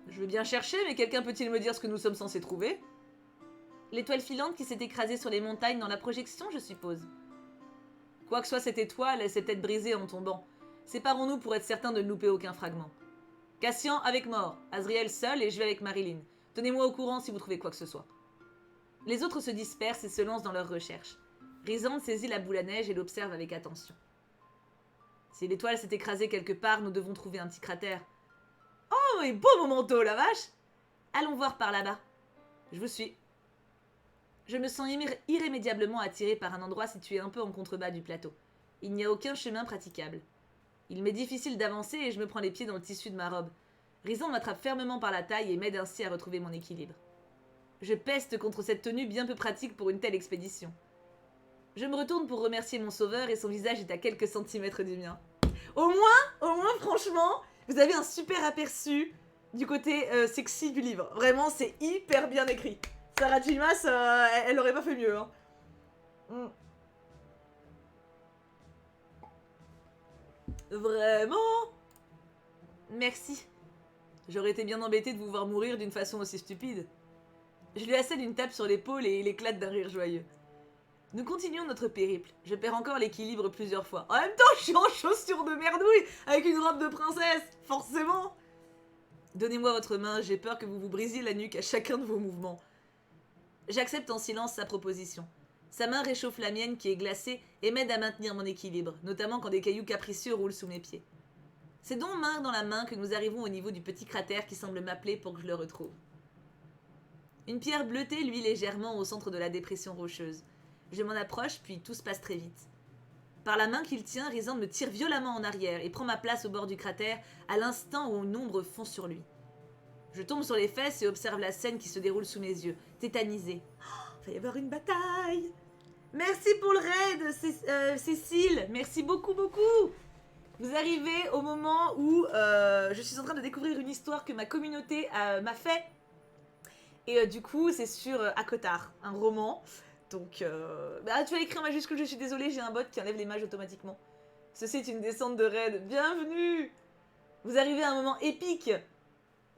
Je veux bien chercher, mais quelqu'un peut-il me dire ce que nous sommes censés trouver? L'étoile filante qui s'est écrasée sur les montagnes dans la projection, je suppose. Quoi que soit cette étoile, elle s'est peut-être brisée en tombant. Séparons-nous pour être certains de ne louper aucun fragment. Cassian avec Mort, Azriel seul et je vais avec Marilyn. Tenez-moi au courant si vous trouvez quoi que ce soit. Les autres se dispersent et se lancent dans leurs recherches. Rysande saisit la boule à neige et l'observe avec attention. Si l'étoile s'est écrasée quelque part, nous devons trouver un petit cratère. Oh, et beau mon manteau, la vache! Allons voir par là-bas. Je vous suis. Je me sens irrémédiablement attirée par un endroit situé un peu en contrebas du plateau. Il n'y a aucun chemin praticable. Il m'est difficile d'avancer et je me prends les pieds dans le tissu de ma robe. Rysande m'attrape fermement par la taille et m'aide ainsi à retrouver mon équilibre. Je peste contre cette tenue bien peu pratique pour une telle expédition. Je me retourne pour remercier mon sauveur et son visage est à quelques centimètres du mien. Au moins, franchement, vous avez un super aperçu du côté sexy du livre. Vraiment, c'est hyper bien écrit. Sarah J. Maas, elle aurait pas fait mieux. Hein. Vraiment? Merci. J'aurais été bien embêtée de vous voir mourir d'une façon aussi stupide. Je lui assène une tape sur l'épaule et il éclate d'un rire joyeux. Nous continuons notre périple. Je perds encore l'équilibre plusieurs fois. En même temps, je suis en chaussures de merdouille avec une robe de princesse, forcément. Donnez-moi votre main, j'ai peur que vous vous brisiez la nuque à chacun de vos mouvements. J'accepte en silence sa proposition. Sa main réchauffe la mienne qui est glacée et m'aide à maintenir mon équilibre, notamment quand des cailloux capricieux roulent sous mes pieds. C'est donc main dans la main que nous arrivons au niveau du petit cratère qui semble m'appeler pour que je le retrouve. Une pierre bleutée luit légèrement au centre de la dépression rocheuse. Je m'en approche, puis tout se passe très vite. Par la main qu'il tient, Rysande me tire violemment en arrière et prend ma place au bord du cratère à l'instant où une ombre fond sur lui. Je tombe sur les fesses et observe la scène qui se déroule sous mes yeux, tétanisée. Oh, il va y avoir une bataille! Merci pour le raid, Cécile! Merci beaucoup, beaucoup! Vous arrivez au moment où je suis en train de découvrir une histoire que ma communauté m'a fait. Et du coup, c'est sur Akotar, un roman. Donc, tu as écrit en majuscule, je suis désolée, j'ai un bot qui enlève les mages automatiquement. Ceci est une descente de raid. Bienvenue! Vous arrivez à un moment épique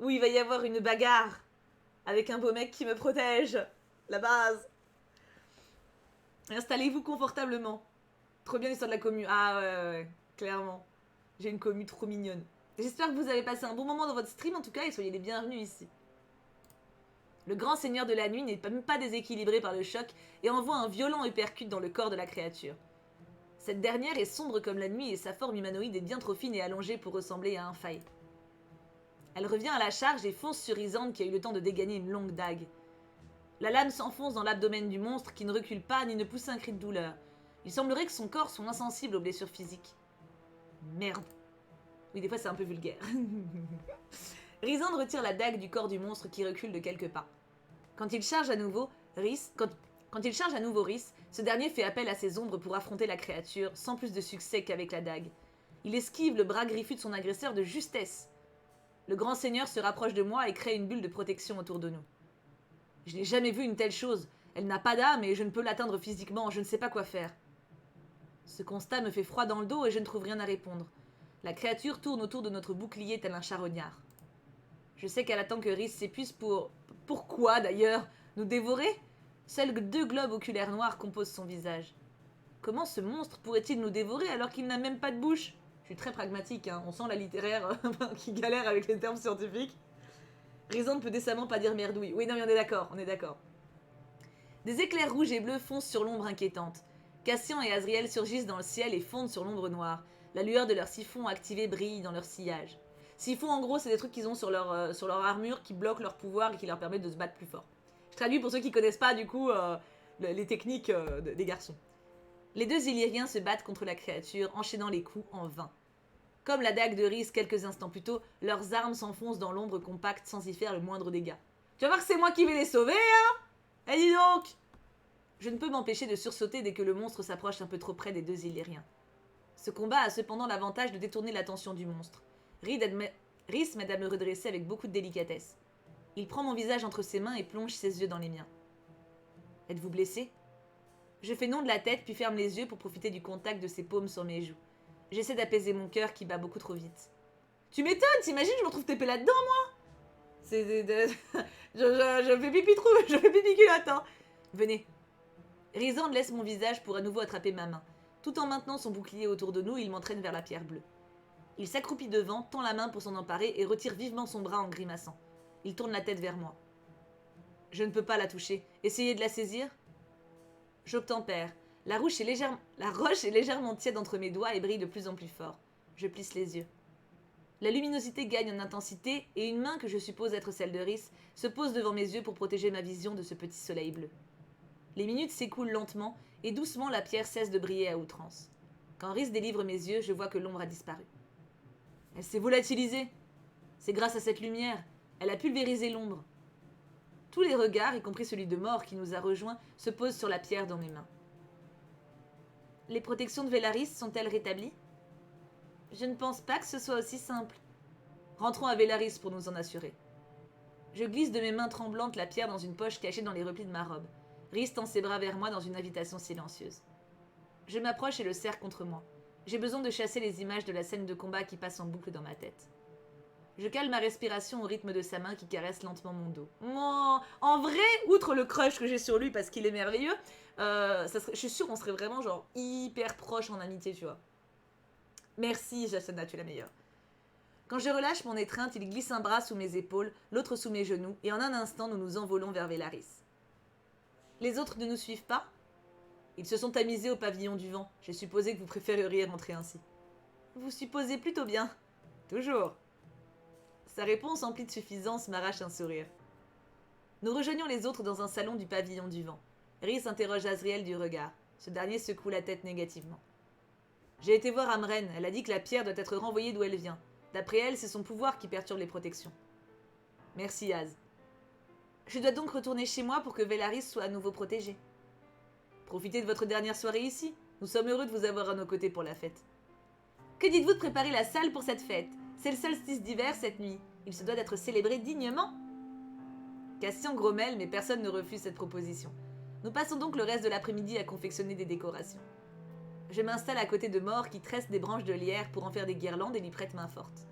où il va y avoir une bagarre avec un beau mec qui me protège. La base. Installez-vous confortablement. Trop bien l'histoire de la commu. Ah ouais, clairement. J'ai une commu trop mignonne. J'espère que vous avez passé un bon moment dans votre stream en tout cas et soyez les bienvenus ici. Le grand seigneur de la nuit n'est même pas déséquilibré par le choc et envoie un violent uppercut dans le corps de la créature. Cette dernière est sombre comme la nuit et sa forme humanoïde est bien trop fine et allongée pour ressembler à un faille. Elle revient à la charge et fonce sur Rysande qui a eu le temps de dégainer une longue dague. La lame s'enfonce dans l'abdomen du monstre qui ne recule pas ni ne pousse un cri de douleur. Il semblerait que son corps soit insensible aux blessures physiques. Merde. Oui, des fois c'est un peu vulgaire. Rysande retire la dague du corps du monstre qui recule de quelques pas. Quand il charge à nouveau Rhys, ce dernier fait appel à ses ombres pour affronter la créature, sans plus de succès qu'avec la dague. Il esquive le bras griffu de son agresseur de justesse. Le grand seigneur se rapproche de moi et crée une bulle de protection autour de nous. Je n'ai jamais vu une telle chose. Elle n'a pas d'âme et je ne peux l'atteindre physiquement, je ne sais pas quoi faire. Ce constat me fait froid dans le dos et je ne trouve rien à répondre. La créature tourne autour de notre bouclier tel un charognard. Je sais qu'elle attend que Rhys s'épuise pour... Pourquoi d'ailleurs? Nous dévorer? Seuls 2 globes oculaires noirs composent son visage. Comment ce monstre pourrait-il nous dévorer alors qu'il n'a même pas de bouche? Je suis très pragmatique, hein. On sent la littéraire qui galère avec les termes scientifiques. Rhysand ne peut décemment pas dire merdouille. Oui, non mais on est d'accord, on est d'accord. Des éclairs rouges et bleus foncent sur l'ombre inquiétante. Cassian et Azriel surgissent dans le ciel et fondent sur l'ombre noire. La lueur de leurs siphons activés brille dans leur sillage. Siphons, en gros, c'est des trucs qu'ils ont sur leur armure qui bloquent leur pouvoir et qui leur permettent de se battre plus fort. Je traduis pour ceux qui connaissent pas, du coup, les techniques des garçons. Les 2 Illyriens se battent contre la créature, enchaînant les coups en vain. Comme la dague de Rhys quelques instants plus tôt, leurs armes s'enfoncent dans l'ombre compacte sans y faire le moindre dégât. Tu vas voir que c'est moi qui vais les sauver, hein? Eh dis donc! Je ne peux m'empêcher de sursauter dès que le monstre s'approche un peu trop près des 2 Illyriens. Ce combat a cependant l'avantage de détourner l'attention du monstre. Rhys m'aide à me redresser avec beaucoup de délicatesse. Il prend mon visage entre ses mains et plonge ses yeux dans les miens. Êtes-vous blessé? Je fais non de la tête puis ferme les yeux pour profiter du contact de ses paumes sur mes joues. J'essaie d'apaiser mon cœur qui bat beaucoup trop vite. Tu m'étonnes, t'imagines, je me retrouve TP là-dedans, moi? Je fais pipi trop, je fais pipi culotte, hein. Venez. Rhysand laisse mon visage pour à nouveau attraper ma main. Tout en maintenant son bouclier autour de nous, il m'entraîne vers la pierre bleue. Il s'accroupit devant, tend la main pour s'en emparer et retire vivement son bras en grimaçant. Il tourne la tête vers moi. Je ne peux pas la toucher. Essayez de la saisir? J'obtempère. La roche est légèrement tiède entre mes doigts et brille de plus en plus fort. Je plisse les yeux. La luminosité gagne en intensité et une main que je suppose être celle de Rhys se pose devant mes yeux pour protéger ma vision de ce petit soleil bleu. Les minutes s'écoulent lentement et doucement la pierre cesse de briller à outrance. Quand Rhys délivre mes yeux, je vois que l'ombre a disparu. Elle s'est volatilisée. C'est grâce à cette lumière. Elle a pulvérisé l'ombre. Tous les regards, y compris celui de Mort qui nous a rejoints, se posent sur la pierre dans mes mains. Les protections de Velaris sont-elles rétablies? Je ne pense pas que ce soit aussi simple. Rentrons à Velaris pour nous en assurer. Je glisse de mes mains tremblantes la pierre dans une poche cachée dans les replis de ma robe. Rhys tend ses bras vers moi dans une invitation silencieuse. Je m'approche et le serre contre moi. J'ai besoin de chasser les images de la scène de combat qui passe en boucle dans ma tête. Je cale ma respiration au rythme de sa main qui caresse lentement mon dos. Oh, en vrai, outre le crush que j'ai sur lui parce qu'il est merveilleux, je suis sûre qu'on serait vraiment genre hyper proches en amitié, tu vois. Merci, Jasona, tu es la meilleure. Quand je relâche mon étreinte, il glisse un bras sous mes épaules, l'autre sous mes genoux, et en un instant, nous nous envolons vers Velaris. Les autres ne nous suivent pas? Ils se sont amusés au pavillon du vent. J'ai supposé que vous préféreriez rentrer ainsi. Vous supposez plutôt bien. Toujours. Sa réponse emplie de suffisance m'arrache un sourire. Nous rejoignons les autres dans un salon du pavillon du vent. Rhys interroge Azriel du regard. Ce dernier secoue la tête négativement. J'ai été voir Amren. Elle a dit que la pierre doit être renvoyée d'où elle vient. D'après elle, c'est son pouvoir qui perturbe les protections. Merci, Az. Je dois donc retourner chez moi pour que Velaris soit à nouveau protégée. Profitez de votre dernière soirée ici. Nous sommes heureux de vous avoir à nos côtés pour la fête. Que dites-vous de préparer la salle pour cette fête? C'est le solstice d'hiver cette nuit. Il se doit d'être célébré dignement. Cassian grommelle, mais personne ne refuse cette proposition. Nous passons donc le reste de l'après-midi à confectionner des décorations. Je m'installe à côté de Mort qui tresse des branches de lierre pour en faire des guirlandes et lui prête main forte.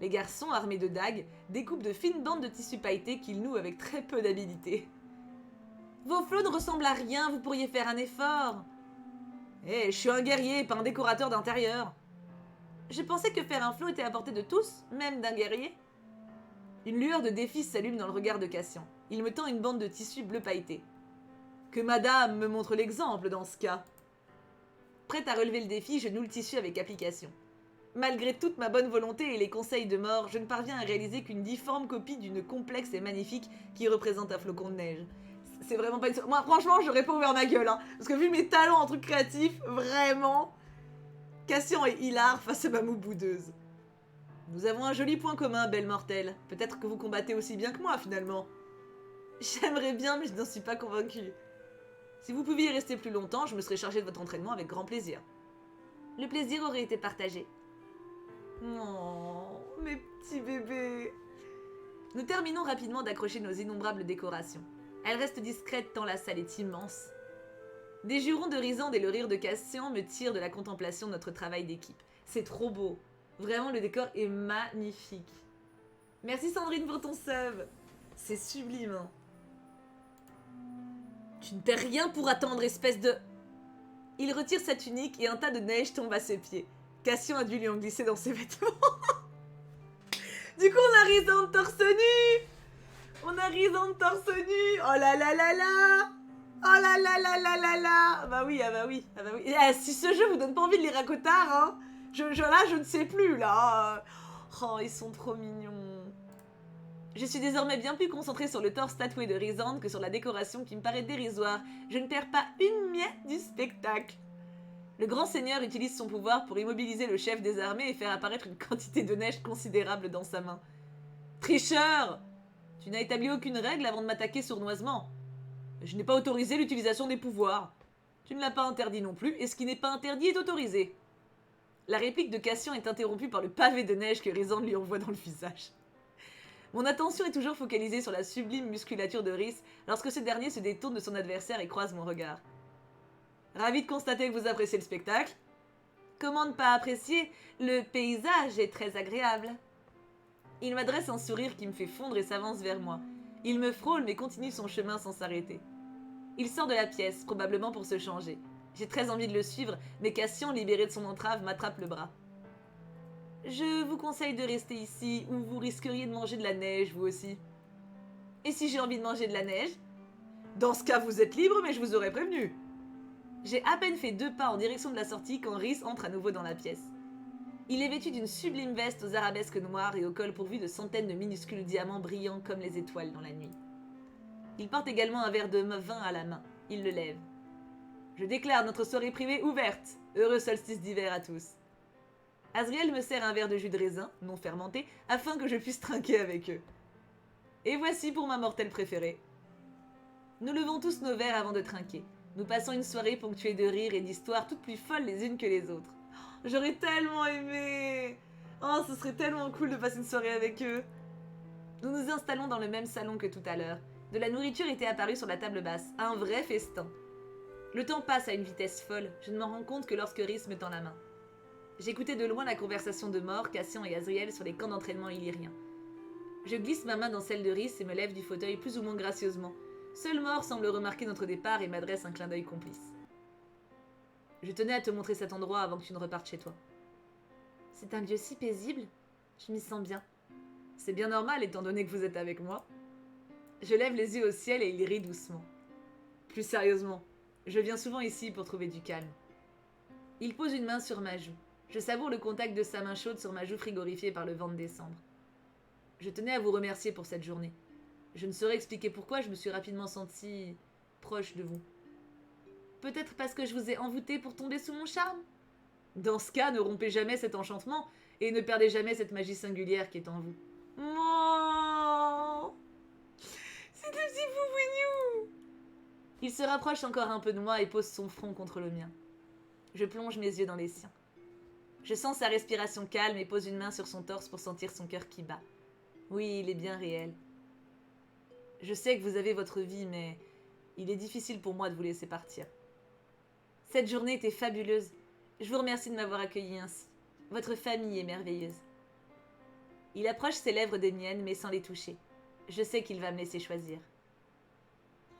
Les garçons, armés de dagues, découpent de fines bandes de tissu pailleté qu'ils nouent avec très peu d'habileté. Vos flots ne ressemblent à rien, vous pourriez faire un effort. Je suis un guerrier, pas un décorateur d'intérieur. Je pensais que faire un flot était à portée de tous, même d'un guerrier. Une lueur de défi s'allume dans le regard de Cassian. Il me tend une bande de tissu bleu pailleté. Que madame me montre l'exemple dans ce cas. Prête à relever le défi, je noue le tissu avec application. Malgré toute ma bonne volonté et les conseils de Mort, je ne parviens à réaliser qu'une difforme copie d'une complexe et magnifique qui représente un flocon de neige. C'est vraiment pas une... Moi, franchement, j'aurais pas ouvert ma gueule, hein, parce que vu mes talents en trucs créatifs, vraiment... Cassian est hilar face à ma moue boudeuse. Nous avons un joli point commun, belle mortelle. Peut-être que vous combattez aussi bien que moi, finalement. J'aimerais bien, mais je n'en suis pas convaincue. Si vous pouviez y rester plus longtemps, je me serais chargée de votre entraînement avec grand plaisir. Le plaisir aurait été partagé. Oh, mes petits bébés. Nous terminons rapidement d'accrocher nos innombrables décorations. Elles restent discrètes tant la salle est immense. Des jurons de Rhysand et le rire de Cassian me tirent de la contemplation de notre travail d'équipe. C'est trop beau. Vraiment, le décor est magnifique. Merci Sandrine pour ton sub. C'est sublime. Hein. Tu ne perds rien pour attendre, espèce de... Il retire sa tunique et un tas de neige tombe à ses pieds. Cassien a dû lui en glisser dans ses vêtements. Du coup, on a Rhysand torse nu. On a Rhysand torse nu. Oh là là là là. Oh là là là là là là. Ah bah oui, ah bah oui, ah bah oui. Et, si ce jeu vous donne pas envie de lire à Cotard, hein. Là, je ne sais plus, là. Oh, ils sont trop mignons. Je suis désormais bien plus concentrée sur le torse tatoué de Rhysand que sur la décoration qui me paraît dérisoire. Je ne perds pas une miette du spectacle. Le grand seigneur utilise son pouvoir pour immobiliser le chef des armées et faire apparaître une quantité de neige considérable dans sa main. Tricheur! Tu n'as établi aucune règle avant de m'attaquer sournoisement. Je n'ai pas autorisé l'utilisation des pouvoirs. Tu ne l'as pas interdit non plus, et ce qui n'est pas interdit est autorisé. La réplique de Cassian est interrompue par le pavé de neige que Rhysand lui envoie dans le visage. Mon attention est toujours focalisée sur la sublime musculature de Rhys lorsque ce dernier se détourne de son adversaire et croise mon regard. Ravi de constater que vous appréciez le spectacle. Comment ne pas apprécier? Le paysage est très agréable. Il m'adresse un sourire qui me fait fondre et s'avance vers moi. Il me frôle mais continue son chemin sans s'arrêter. Il sort de la pièce, probablement pour se changer. J'ai très envie de le suivre, mais Cassian, libéré de son entrave, m'attrape le bras. Je vous conseille de rester ici, ou vous risqueriez de manger de la neige, vous aussi. Et si j'ai envie de manger de la neige? Dans ce cas, vous êtes libre, mais je vous aurais prévenu. J'ai à peine fait 2 pas en direction de la sortie quand Rhys entre à nouveau dans la pièce. Il est vêtu d'une sublime veste aux arabesques noires et au col pourvu de centaines de minuscules diamants brillants comme les étoiles dans la nuit. Il porte également un verre de vin à la main. Il le lève. Je déclare notre soirée privée ouverte. Heureux solstice d'hiver à tous. Asriel me sert un verre de jus de raisin, non fermenté, afin que je puisse trinquer avec eux. Et voici pour ma mortelle préférée. Nous levons tous nos verres avant de trinquer. Nous passons une soirée ponctuée de rires et d'histoires toutes plus folles les unes que les autres. Oh, j'aurais tellement aimé. Oh, ce serait tellement cool de passer une soirée avec eux. Nous nous installons dans le même salon que tout à l'heure. De la nourriture était apparue sur la table basse, un vrai festin. Le temps passe à une vitesse folle, je ne m'en rends compte que lorsque Rhys me tend la main. J'écoutais de loin la conversation de Mor, Cassian et Asriel sur les camps d'entraînement illyriens. Je glisse ma main dans celle de Rhys et me lève du fauteuil plus ou moins gracieusement. Seul Mor semble remarquer notre départ et m'adresse un clin d'œil complice. Je tenais à te montrer cet endroit avant que tu ne repartes chez toi. C'est un lieu si paisible, je m'y sens bien. C'est bien normal étant donné que vous êtes avec moi. Je lève les yeux au ciel et il rit doucement. Plus sérieusement, je viens souvent ici pour trouver du calme. Il pose une main sur ma joue. Je savoure le contact de sa main chaude sur ma joue frigorifiée par le vent de décembre. Je tenais à vous remercier pour cette journée. Je ne saurais expliquer pourquoi je me suis rapidement sentie proche de vous. Peut-être parce que je vous ai envoûté pour tomber sous mon charme? Dans ce cas, ne rompez jamais cet enchantement et ne perdez jamais cette magie singulière qui est en vous. Oh, c'est un petit poupouignou. Il se rapproche encore un peu de moi et pose son front contre le mien. Je plonge mes yeux dans les siens. Je sens sa respiration calme et pose une main sur son torse pour sentir son cœur qui bat. Oui, il est bien réel. Je sais que vous avez votre vie, mais il est difficile pour moi de vous laisser partir. Cette journée était fabuleuse. Je vous remercie de m'avoir accueilli ainsi. Votre famille est merveilleuse. Il approche ses lèvres des miennes, mais sans les toucher. Je sais qu'il va me laisser choisir.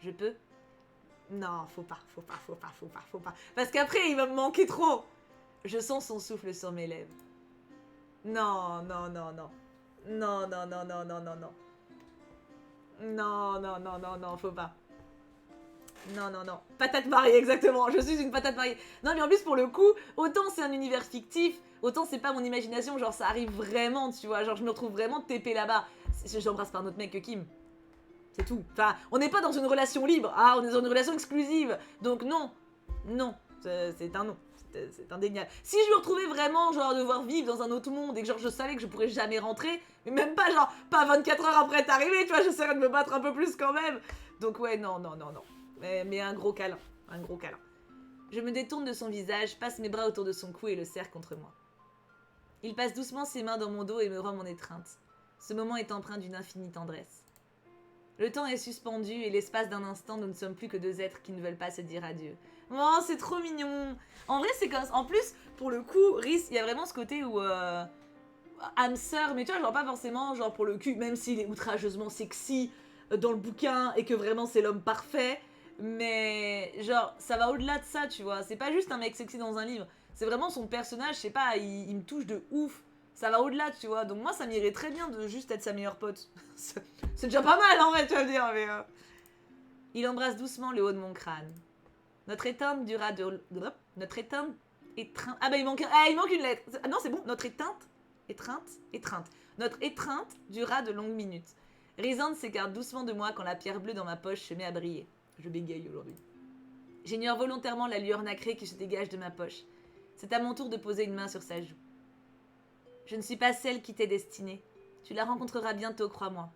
Je peux? Non, faut pas. Parce qu'après, il va me manquer trop. Je sens son souffle sur mes lèvres. Non. Non, faut pas. Non. Patate mariée, exactement. Je suis une patate mariée. Non, mais en plus, pour le coup, autant c'est un univers fictif, autant c'est pas mon imagination. Genre, ça arrive vraiment, tu vois. Genre, je me retrouve vraiment TP là-bas. J'embrasse pas un autre mec que Kim. C'est tout. Enfin, on n'est pas dans une relation libre. Ah, on est dans une relation exclusive. Donc, non. C'est un non. C'est indéniable. Si je me retrouvais vraiment, genre, devoir vivre dans un autre monde et que, genre, je savais que je pourrais jamais rentrer, mais même pas, genre, pas 24 heures après être arrivé, tu vois, j'essaierais de me battre un peu plus quand même. Donc, ouais, non. Mais un gros câlin. Je me détourne de son visage, passe mes bras autour de son cou et le serre contre moi. Il passe doucement ses mains dans mon dos et me rend mon étreinte. Ce moment est empreint d'une infinie tendresse. Le temps est suspendu et l'espace d'un instant, nous ne sommes plus que 2 êtres qui ne veulent pas se dire adieu. Oh, c'est trop mignon. En vrai, c'est comme... En plus, pour le coup, Rhys, il y a vraiment ce côté où âme sœur, mais tu vois, genre pas forcément genre pour le cul, même s'il est outrageusement sexy dans le bouquin et que vraiment c'est l'homme parfait, mais genre ça va au-delà de ça, tu vois. C'est pas juste un mec sexy dans un livre, c'est vraiment son personnage, je sais pas, il me touche de ouf. Ça va au-delà, tu vois. Donc moi, ça m'irait très bien de juste être sa meilleure pote. C'est déjà pas mal en vrai, tu vas me dire, mais... Il embrasse doucement le haut de mon crâne. Notre éteinte dura de... Notre éteinte... Étreinte... Ah bah il manque une lettre. Ah non, c'est bon. Notre éteinte... Étreinte. Notre étreinte dura de longues minutes. Rysande s'écarte doucement de moi quand la pierre bleue dans ma poche se met à briller. Je bégaye aujourd'hui. J'ignore volontairement la lueur nacrée qui se dégage de ma poche. C'est à mon tour de poser une main sur sa joue. Je ne suis pas celle qui t'est destinée. Tu la rencontreras bientôt, crois-moi.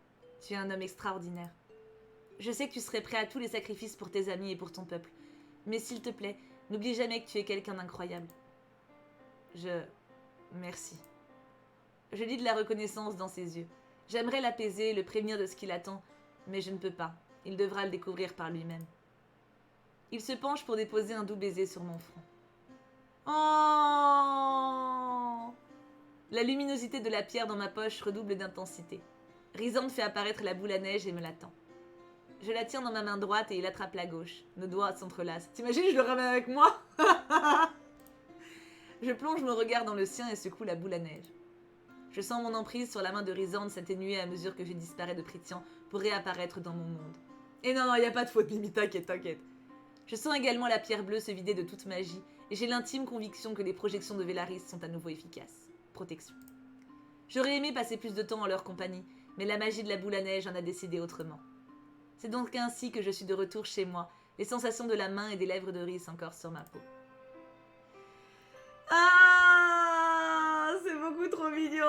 Tu es un homme extraordinaire. Je sais que tu serais prêt à tous les sacrifices pour tes amis et pour ton peuple. Mais s'il te plaît, n'oublie jamais que tu es quelqu'un d'incroyable. Merci. Je lis de la reconnaissance dans ses yeux. J'aimerais l'apaiser, le prévenir de ce qu'il attend, mais je ne peux pas. Il devra le découvrir par lui-même. Il se penche pour déposer un doux baiser sur mon front. Oh! La luminosité de la pierre dans ma poche redouble d'intensité. Rysande fait apparaître la boule à neige et me l'attend. Je la tiens dans ma main droite et il attrape la gauche. Nos doigts s'entrelacent. T'imagines, je le ramène avec moi? Je plonge mon regard dans le sien et secoue la boule à neige. Je sens mon emprise sur la main de Rysande s'atténuer à mesure que je disparais de Prythian pour réapparaître dans mon monde. Et non, il n'y a pas de faute, Mimi, t'inquiète. Je sens également la pierre bleue se vider de toute magie et j'ai l'intime conviction que les projections de Vélaris sont à nouveau efficaces. Protection. J'aurais aimé passer plus de temps en leur compagnie, mais la magie de la boule à neige en a décidé autrement. C'est donc ainsi que je suis de retour chez moi, les sensations de la main et des lèvres de Rhys encore sur ma peau. Ah, c'est beaucoup trop mignon.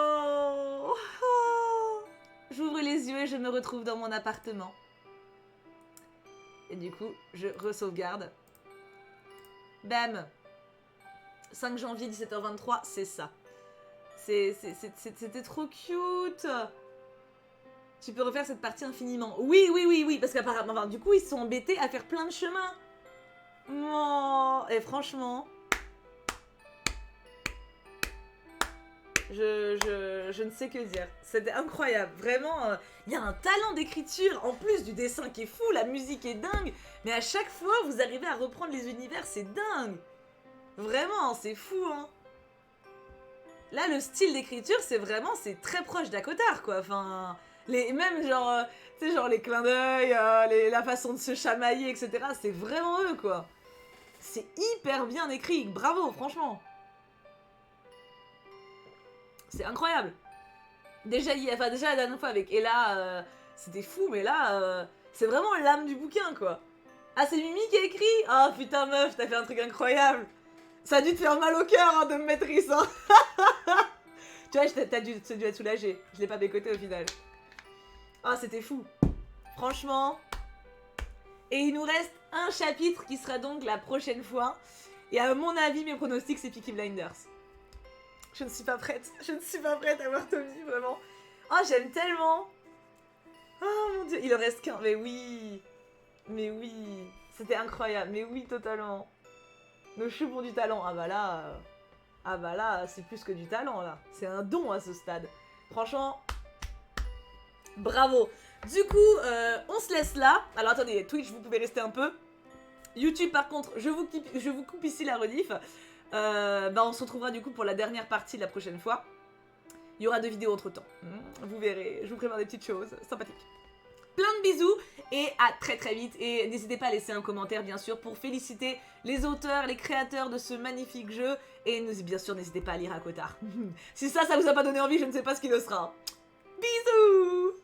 Oh. J'ouvre les yeux et je me retrouve dans mon appartement. Et du coup, je re-sauvegarde. Bam. 5 janvier 17h23, c'est ça. C'était trop cute. Tu peux refaire cette partie infiniment. Oui, parce qu'apparemment, enfin, du coup, ils se sont embêtés à faire plein de chemins. Oh, et franchement, je ne sais que dire. C'était incroyable. Vraiment, il y a un talent d'écriture, en plus du dessin qui est fou, la musique est dingue. Mais à chaque fois, vous arrivez à reprendre les univers, c'est dingue. Vraiment, c'est fou, hein. Là, le style d'écriture, c'est très proche d'Akotar, quoi. Enfin, même genre, tu sais, genre les clins d'œil, la façon de se chamailler, etc. C'est vraiment eux, quoi. C'est hyper bien écrit, bravo, franchement. C'est incroyable. Déjà la dernière fois avec Ella, c'était fou, mais là, c'est vraiment l'âme du bouquin, quoi. Ah, c'est Mimi qui a écrit? Ah, putain, meuf, t'as fait un truc incroyable. Ça a dû te faire mal au cœur, hein, de me mettre Rhys, hein. Tu vois, t'as dû être soulagée. Je l'ai pas bécoté au final. Ah, c'était fou. Franchement. Et il nous reste un chapitre qui sera donc la prochaine fois. Et à mon avis, mes pronostics, c'est Peaky Blinders. Je ne suis pas prête. Je ne suis pas prête à voir Tommy, vraiment. Oh, j'aime tellement. Oh mon dieu, il en reste qu'un. Mais oui. C'était incroyable. Mais oui, totalement. Nos cheveux ont du talent. Ah bah là, c'est plus que du talent, là. C'est un don à ce stade. Franchement, bravo. Du coup, on se laisse là. Alors attendez, Twitch, vous pouvez rester un peu. YouTube, par contre, je vous coupe ici la rediff. On se retrouvera du coup pour la dernière partie la prochaine fois. Il y aura 2 vidéos entre temps. Vous verrez, je vous prépare des petites choses sympathiques. Plein de bisous et à très très vite. Et n'hésitez pas à laisser un commentaire bien sûr pour féliciter les auteurs, les créateurs de ce magnifique jeu. Et bien sûr n'hésitez pas à lire Akotar. Si ça vous a pas donné envie, je ne sais pas ce qui le sera. Bisous.